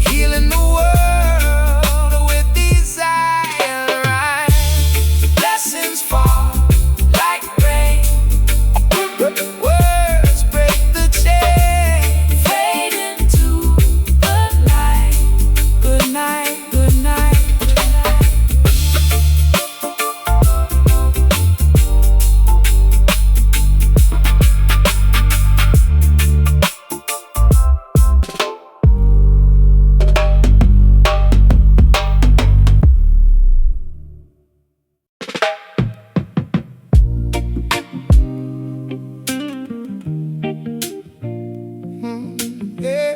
healing the world with these iron rhymes. Blessings fall like rain, words break the chain, Fade into the light. good night, good night, good night. Yeah.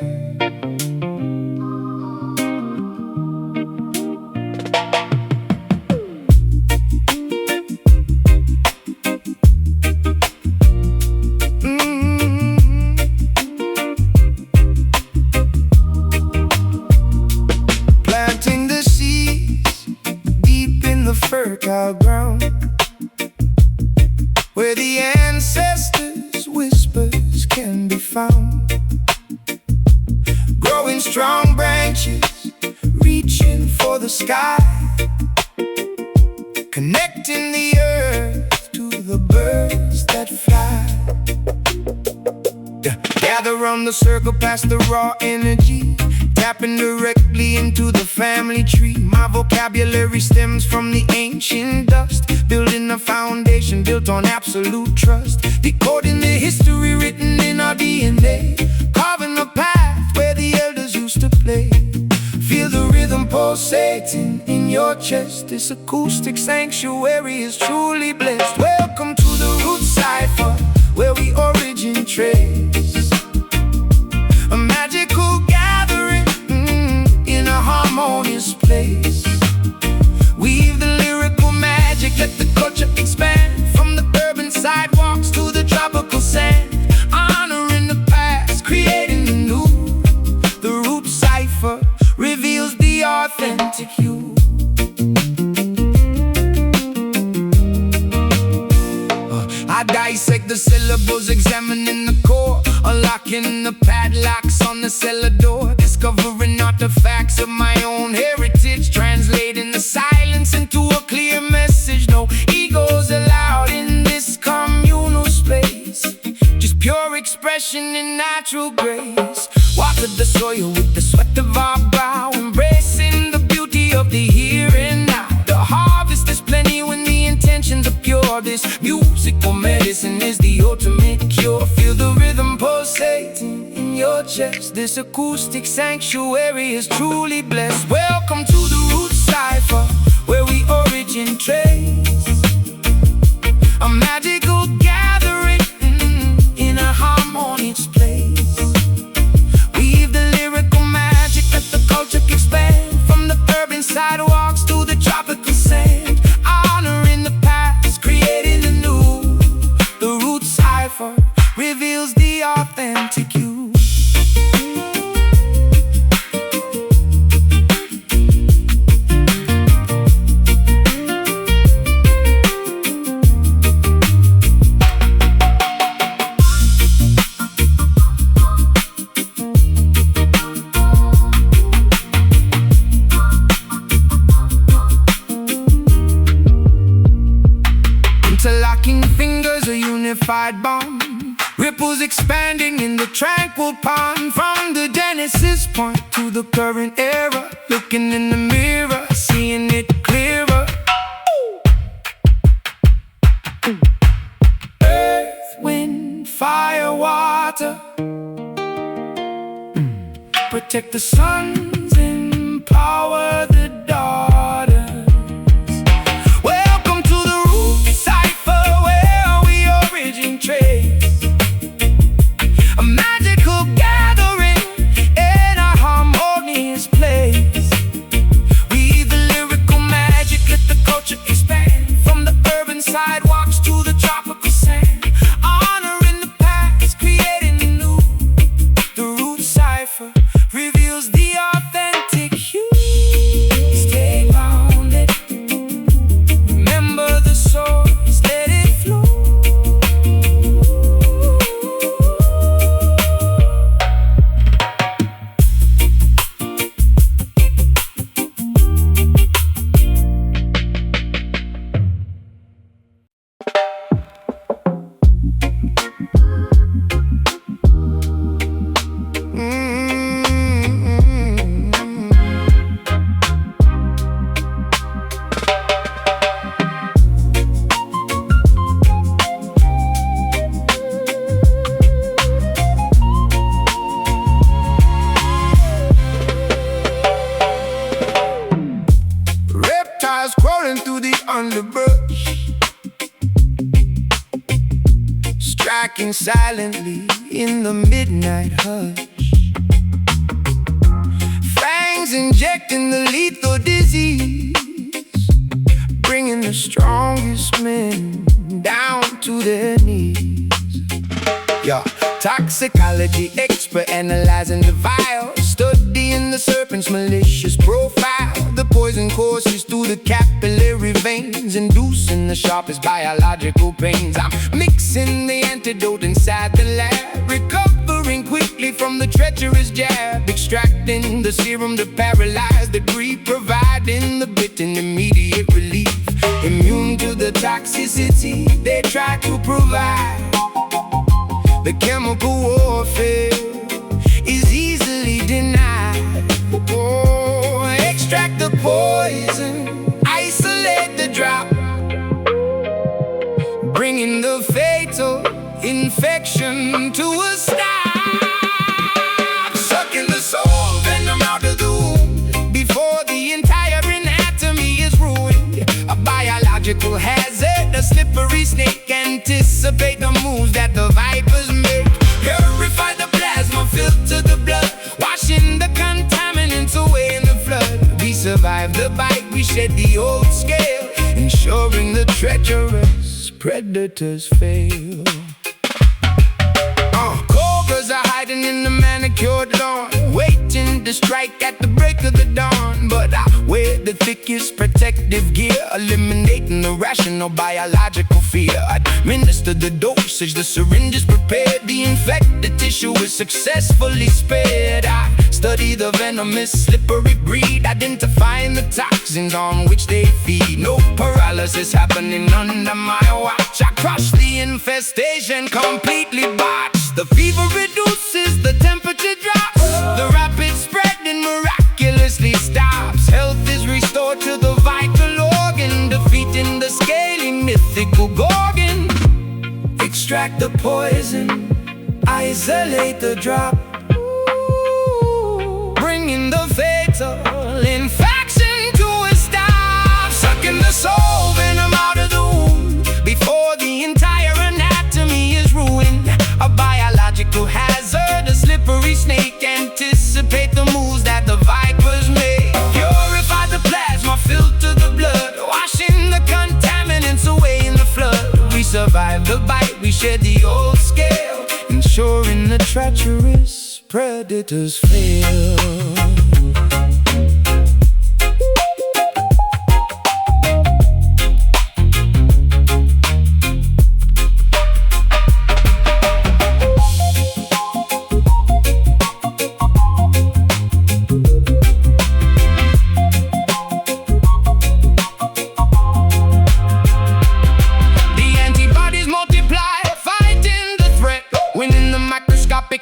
Planting the seeds deep in the fertile ground, where the ancestors' whispers can be found. Growing strong branches, reaching for the sky, connecting the earth to the birds that fly. Gather around the circle past the raw energy, tapping directly into the family tree. My vocabulary stems from the ancient dust, building a foundation built on absolute trust. Decoding the history written in our DNA, carving a path where the elders used to play. Feel the rhythm pulsating in your chest. This acoustic sanctuary is truly blessed. Welcome to the root cipher, where we origin trace. A magical gathering in a harmonious place. Weave the lyrical magic, let the culture expand, from the urban sidewalks to the tropical sand. Honoring the past, creating the new. The root cipher reveals the authentic you. I dissect the syllables, examining the core, unlocking the padlocks on the cellar door, discovering artifacts of my own heritage, translating the silence into a clear message. No egos allowed in this communal space, just pure expression in natural natural grace. Water the soil with the sweat of our brow, embracing the beauty of the here and now. The harvest is plenty when the intentions are pure. This musical medicine is the ultimate cure. Feel the rhythm pulsating in your chest. This acoustic sanctuary is truly blessed. Welcome to the root cipher, where we origin trace. A magical gathering in a harmonious place. Weave the lyrical magic, let the culture expand. From the urban sidewalks to the tropical sand. Honoring the past, creating the new. The root cipher reveals the authentic you. Interlocking fingers, a unified bond. Ripples expanding in the tranquil pond. From the Genesis point to the current era. Looking in the mirror, seeing it clearer. Earth, wind, fire, water. Protect the sons, empower the daughters. Welcome to the root cipher, where we origin trace. A magical gathering in a harmonious place. Weave the lyrical magic, let the culture expand. From the urban sidewalks to the tropical sand. Honoring the past, creating the new. The root cipher reveals the authentic you. Stay grounded. Remember the source, let it flow. Reptiles crawling through the underbrush, striking silently in the midnight hush. Fangs injecting the lethal disease, bringing the strongest men down to their knees. Yeah, toxicology expert analyzing the vial, studying the serpent's malicious profile. The poison courses through the capillary veins, inducing the sharpest biological pains. I'm mixing the antidote inside the lab, recovering quickly from the treacherous jab, extracting the serum to paralyze the greed, providing the bit and immediate relief. Immune to the toxicity they try to provide. The chemical warfare is easily denied. Oh, extract the poison, isolate the drop, bringing the fatal infection to a stop. Sucking the soul venom out of the wound before the entire anatomy is ruined. A biological hazard, a slippery snake. Anticipate the moves that the vipers make. Purify the plasma, filter the blood, washing the contaminants away in the flood. We survive the bite, we shed the old scale, ensuring the treacherous predators fail. Cobras are hiding in the manicured lawn, waiting to strike at the break of the dawn. But I wear the thickest protective gear, eliminating the rational biological fear. Administer the dosage, the syringe is prepared, the infected tissue is successfully spared. I study the venomous slippery breed, identifying the toxins on which they feed. No paralysis happening under my watch. I crush the infestation, completely botched. The fever reduces, the poison, isolate the drop, bringing the fatal infection to a stop. Sucking the soul venom out of the womb before the entire anatomy is ruined. A biological hazard, a slippery snake. Anticipate the moves that the vipers make. Purify the plasma, filter the blood, washing the contaminants away in the flood. We survive the bite, we shed the old scale, ensuring the treacherous predators fail.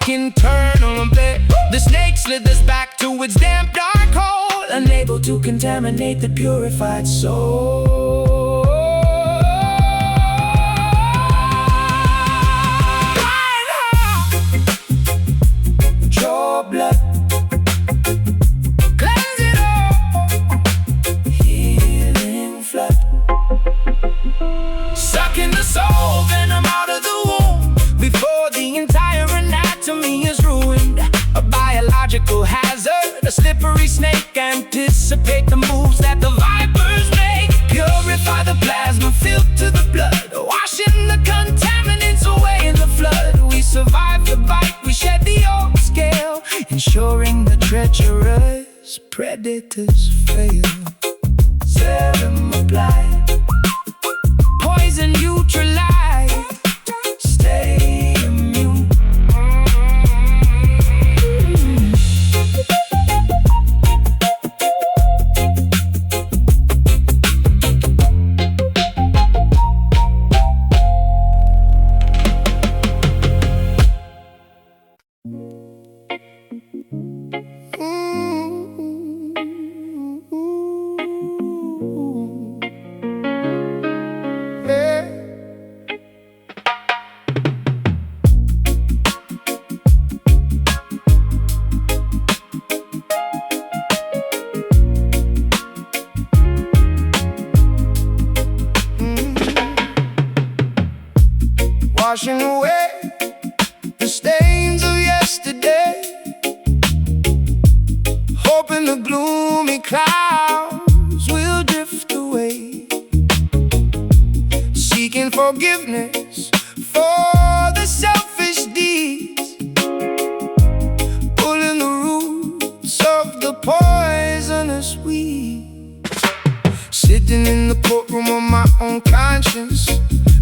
Internal embed. The snake slithers back to its damp dark hole, unable to contaminate the purified soul. Draw blood, cleanse it all, healing flood. Sucking the soul venom out of the womb before the entire anatomy is ruined. A biological hazard, a slippery snake. Anticipate the moves that the vipers make. Purify the plasma, filter the blood, washing the contaminants away in the flood. We survive the bite, we shed the old scale, ensuring the treacherous predators fail. Serum applied, poison neutralized, stay immune. Washing away the stains of yesterday, hoping the gloomy clouds will drift away, seeking forgiveness for the selfish deeds, pulling the roots of the poisonous weeds. Sitting in the courtroom of my own conscience,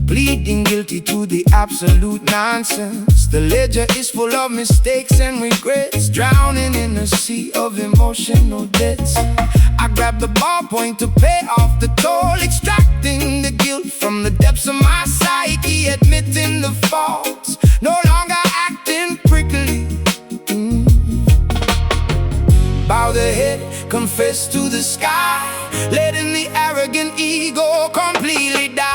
pleading guilty to the absolute nonsense. The ledger is full of mistakes and regrets, drowning in a sea of emotional debts. I grab the ballpoint to pay off the toll, extracting the guilt from the depths of my psyche, admitting the faults, no longer acting prickly. Bow the head, confess to the sky, letting the arrogant ego completely die.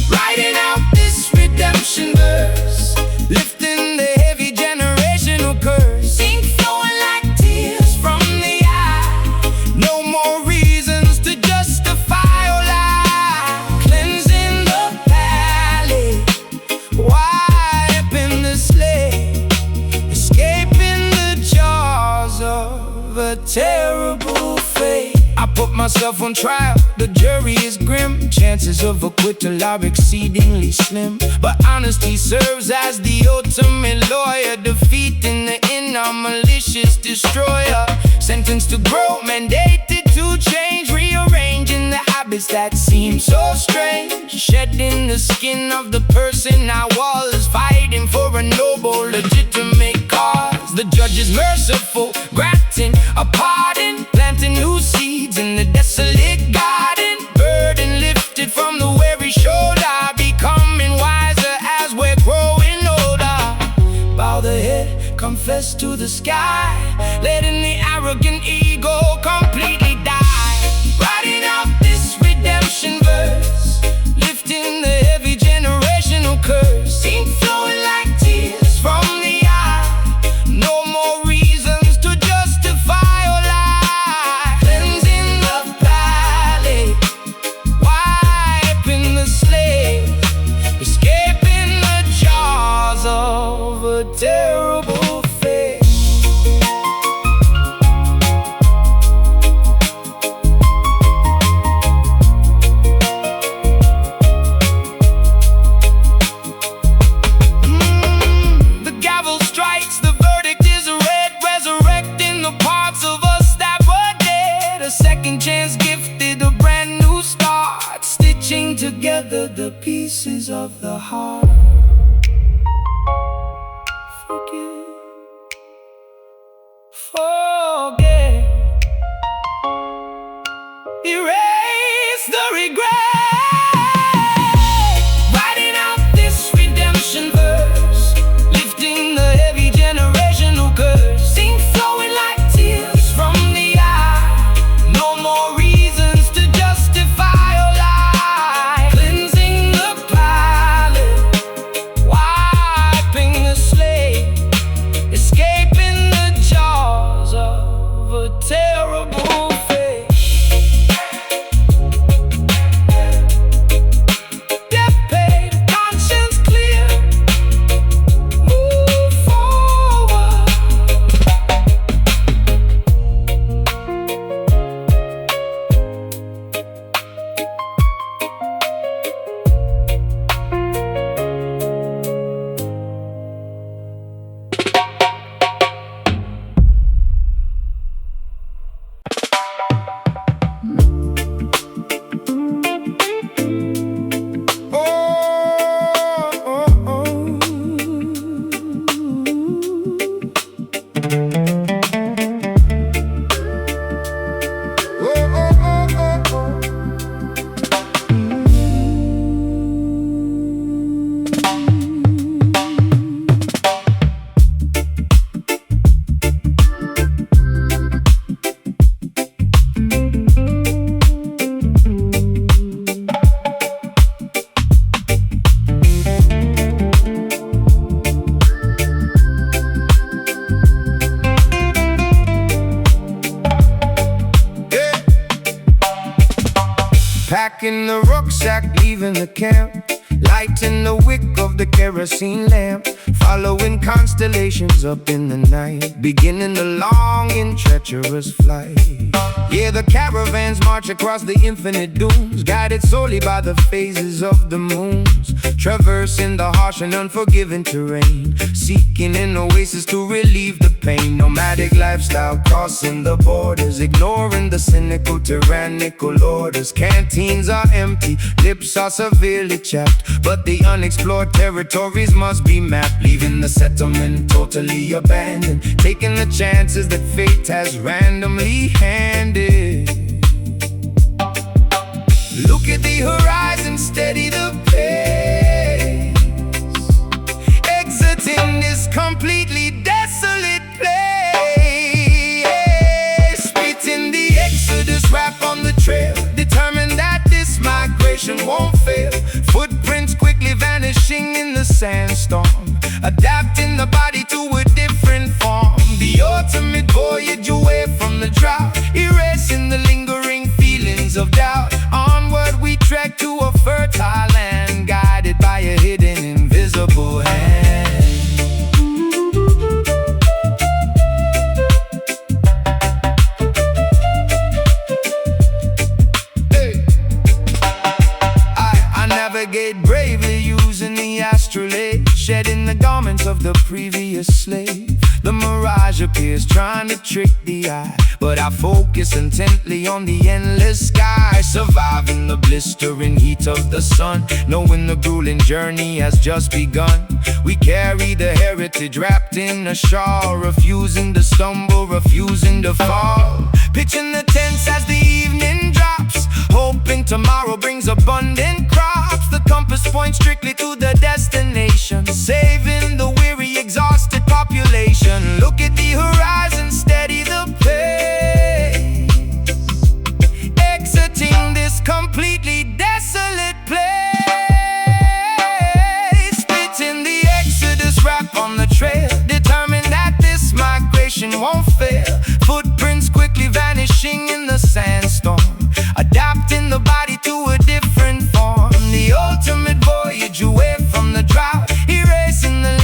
Writing out this redemption verse, lifting the heavy generational curse. Ink flowing like tears from the eye, no more reasons to justify or lie. Cleansing the palate, wiping the slate, escaping the jaws of a terrible fate. I put myself on trial, the jury is grim. Chances of acquittal are exceedingly slim, but honesty serves as the ultimate lawyer, defeating the inner malicious destroyer. Sentenced to grow, mandated to change, rearranging the habits that seem so strange. Shedding the skin of the person I was, fighting for a noble, legitimate cause. The judge is merciful, granting a pardon, planting new seeds in the desolate garden. Burden lifted from the weary shoulder, becoming wiser as we're growing older. Bow the head, confess to the sky, letting the arrogant ego completely die. Writing out this redemption verse, lifting the heavy generational curse. Ink flowing second chance gifted a brand new start, stitching together the pieces of the heart. Forget, erase the regret. Writing out this redemption verse, lifting the heavy generational curse. Ink flowing like tears from the eye. No more reasons to justify or lie. Cleansing the palette, wiping the slate, escaping the jaws of a terrible fate. Death paid, conscience clear, move forward. Packing the rucksack, leaving the camp, lighting the wick of the kerosene lamp, following constellations up in the night, beginning the long and treacherous flight. Yeah, the caravans march across the infinite dunes, guided solely by the phases of the moons, traversing the harsh and unforgiving terrain, seeking an oasis to relieve the pain. Nomadic lifestyle crossing the borders, ignoring the cynical, tyrannical orders. Canteens are empty, lips are severely chapped, but the unexplored territories must be mapped. Leaving the settlement totally abandoned, taking the chances that fate has randomly handed. Look at the horizon, steady the pace, exiting this completely desolate place. Spitting the exodus rap on the trail, determined that this migration won't fail. Footprints quickly vanishing in the sandstorm, adapting the body to a different form. The ultimate voyage away from the drought, erasing the lingering feelings of doubt. Onward we trek to a fertile land, guided by a hidden invisible hand. Hey. I navigate bravely using the astrolabe, shedding the garments of the previous slave. The mirage appears trying to trick the eye, but I focus intently on the endless sky, surviving the blistering heat of the sun, knowing the grueling journey has just begun. We carry the heritage wrapped in a shawl, refusing to stumble, refusing to fall. Pitching the tents as the evening drops, hoping tomorrow brings abundant crops. The compass points strictly to the destination, saving the weary, exhausted population. Look at the horizon, steady the pace, exiting this completely desolate place. Spitting the exodus rap on the trail, determined that this migration won't fail. Footprints quickly vanishing in the sandstorm, adapting the body to a different form. The ultimate voyage away from the drought, erasing the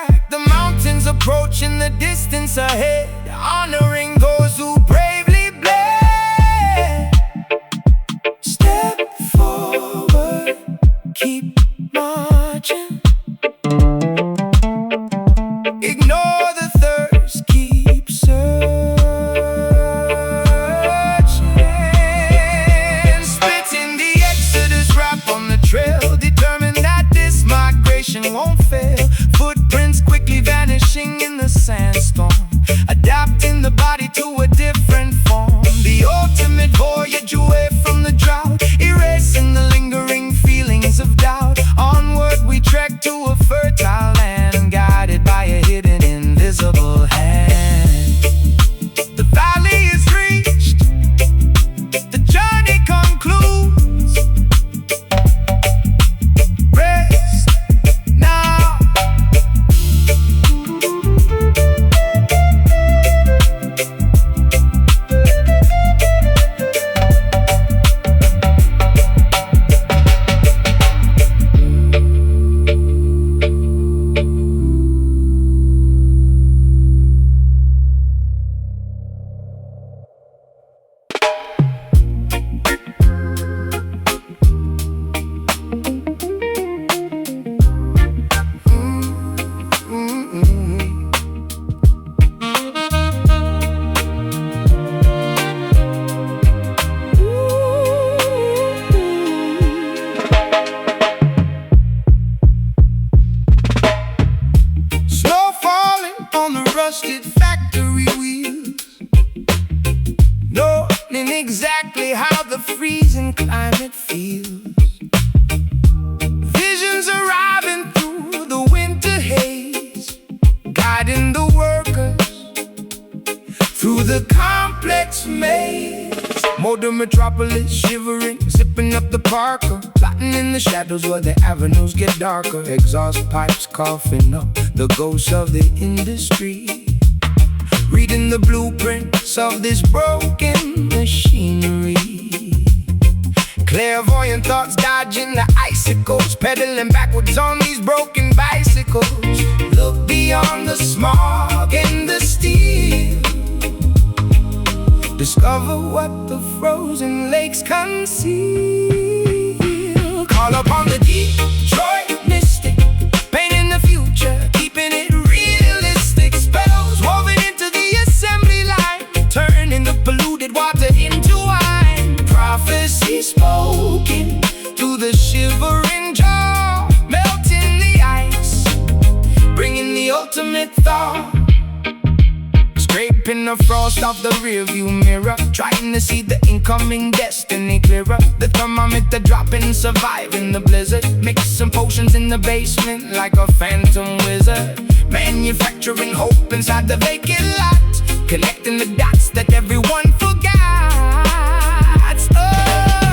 back, the mountains approaching the distance ahead, honoring those who bravely bled. Step forward, keep marching. Ignore the thirst, keep searching. Splitting the exodus, rap on the trail, determined that this migration won't fail. Footprints quickly vanishing in the sandstorm, adapting the body to a different form. The ultimate voyage away from the drought, erasing the lingering feelings of doubt. Onward we trek to a fertile land, guided by a hidden invisible hand. The valley is reached, the journey concludes. Rest now. On the rusted factory wheels, knowing exactly how the freezing climate feels. Visions arriving through the winter haze, guiding the workers through the complex maze. Modern metropolis shivering, zipping up the Parker, plotting in the shadows where the avenues get darker. Exhaust pipes coughing up the ghosts of the industry, reading the blueprints of this broken machinery. Clairvoyant thoughts dodging the icicles, pedaling backwards on these broken bicycles. Look beyond the smog and the steel, discover what the frozen lakes conceal. Call upon the Detroit mystic, painting the future, keeping it realistic. Spells woven into the assembly line, turning the polluted water into wine. Prophecy spoken to the shivering jaw, melting the ice, bringing the ultimate thaw. Scraping the frost off the rearview mirror, trying to see the incoming destiny clearer. The thermometer dropping, surviving the blizzard, mixing potions in the basement like a phantom wizard. Manufacturing hope inside the vacant lot, connecting the dots that everyone forgot.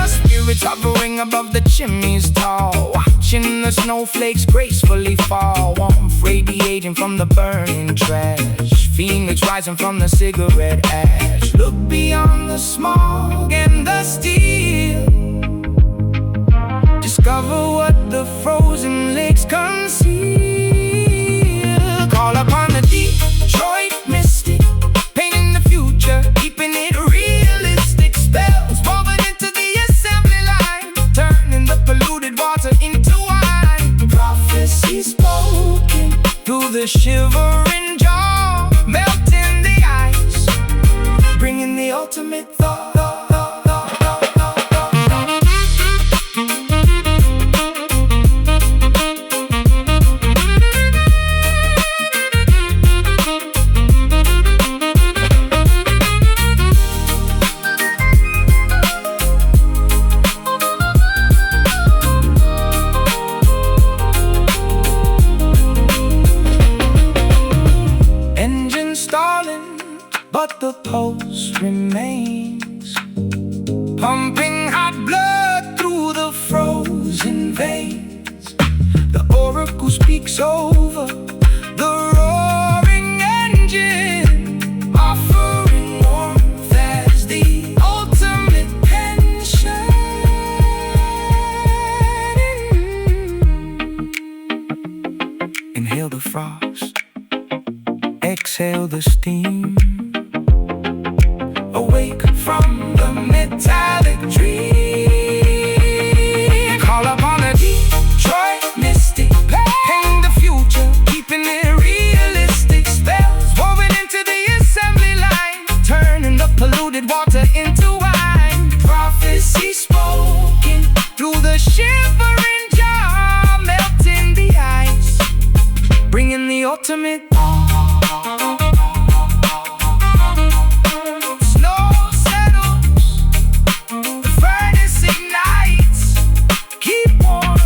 Spirits hovering above the chimneys tall, watching the snowflakes gracefully fall. Warmth radiating from the burning trash, phoenix rising from the cigarette ash. Look beyond the smog and the steel, discover what the frozen lakes conceal. Call upon the Detroit mystic, painting the future, keeping it realistic. Spells woven into the assembly line, turning the polluted water into wine. Prophecy spoken through the shivering jaw, melting the ice, bringing the ultimate thought. But the pulse remains, pumping hot blood through the frozen veins. The oracle speaks over the roaring engine, offering warmth as the ultimate pension. Inhale the frost, exhale the steam. Awake from the metallic dream. Call upon a Detroit mystic. Paint the future, keeping it realistic. Spells woven into the assembly line, turning the polluted water into wine. Prophecy spoken through the shivering jar, melting the ice, bringing the ultimate. Snow settles, the furnace ignites. Keep warm.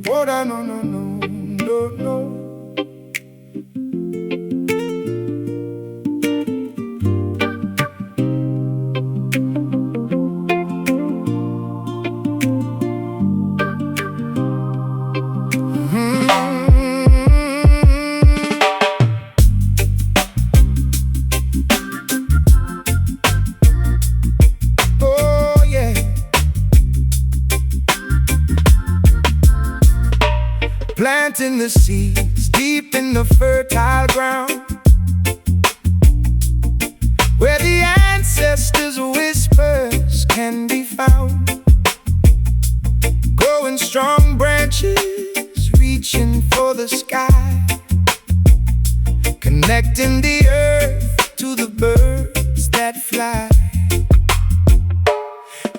Oh, no, no, no, no, no. Oh, yeah. Planting the seeds deep in the fertile ground, where the ancestors' whispers can be found. Growing strong branches, reaching for the sky, connecting the earth to the birds that fly.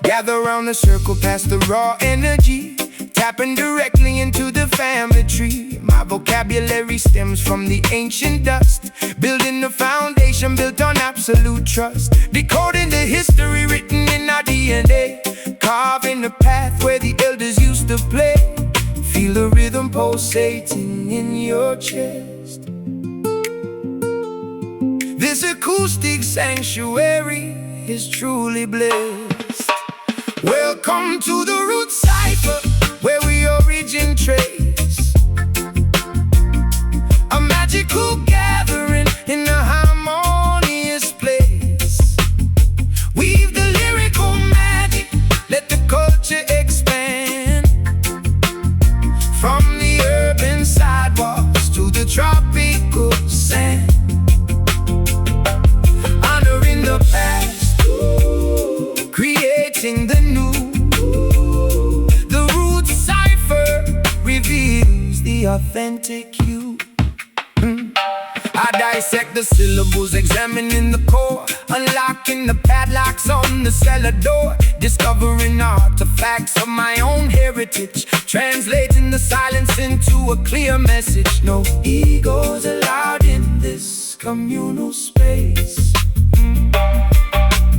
Gather round the circle past the raw energy, tapping directly into the family tree. My vocabulary stems from the ancient dust, building a foundation built on absolute trust. Decoding the history written in our DNA, carving a path where the elders used to play. Feel the rhythm pulsating in your chest. This acoustic sanctuary is truly blessed. Welcome to the root cipher, where we origin trace. A magical gathering in a harmonious place. Weave the lyrical magic, let the culture expand. From the urban sidewalks to the tropical sand, honoring the past, creating the new. The root cipher reveals the authentic you. I dissect the syllables, examining the core, unlocking the padlocks on the cellar door, discovering artifacts of my own heritage, translating the silence into a clear message. No egos allowed in this communal space.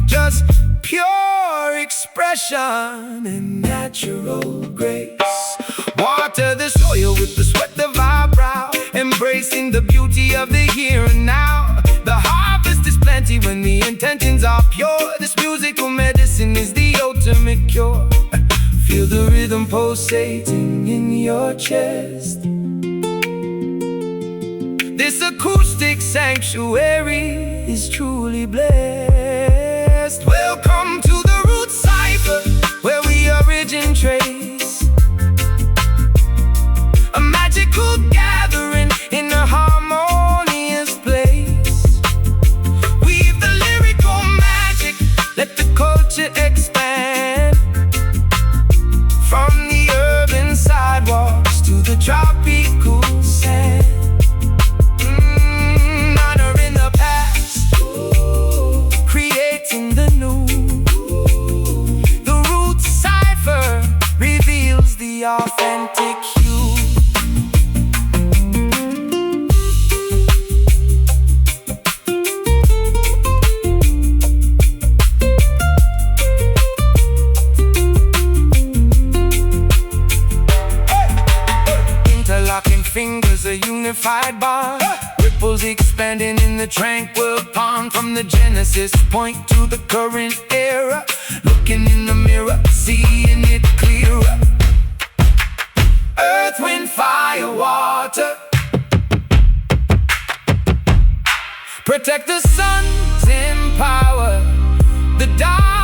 Just pure expression and natural grace. Water the soil with the sweat of our brow, embracing the beauty of the here and now. The harvest is plenty when the intentions are pure. This musical medicine is the ultimate cure. Feel the rhythm pulsating in your chest. This acoustic sanctuary is truly blessed. Welcome to the root cipher, where we origin trace. A magical gathering in a harmonious place. Weave the lyrical magic, let the culture expand. From the urban sidewalks to the tropical sand, honoring the past, creating the new. The root cipher reveals the authentic you. Interlocking fingers, a unified bond. Ripples expanding in the tranquil pond. From the Genesis point to the current era, looking in the mirror, seeing it clearer. fire, water. Protect the sun's in power, the dark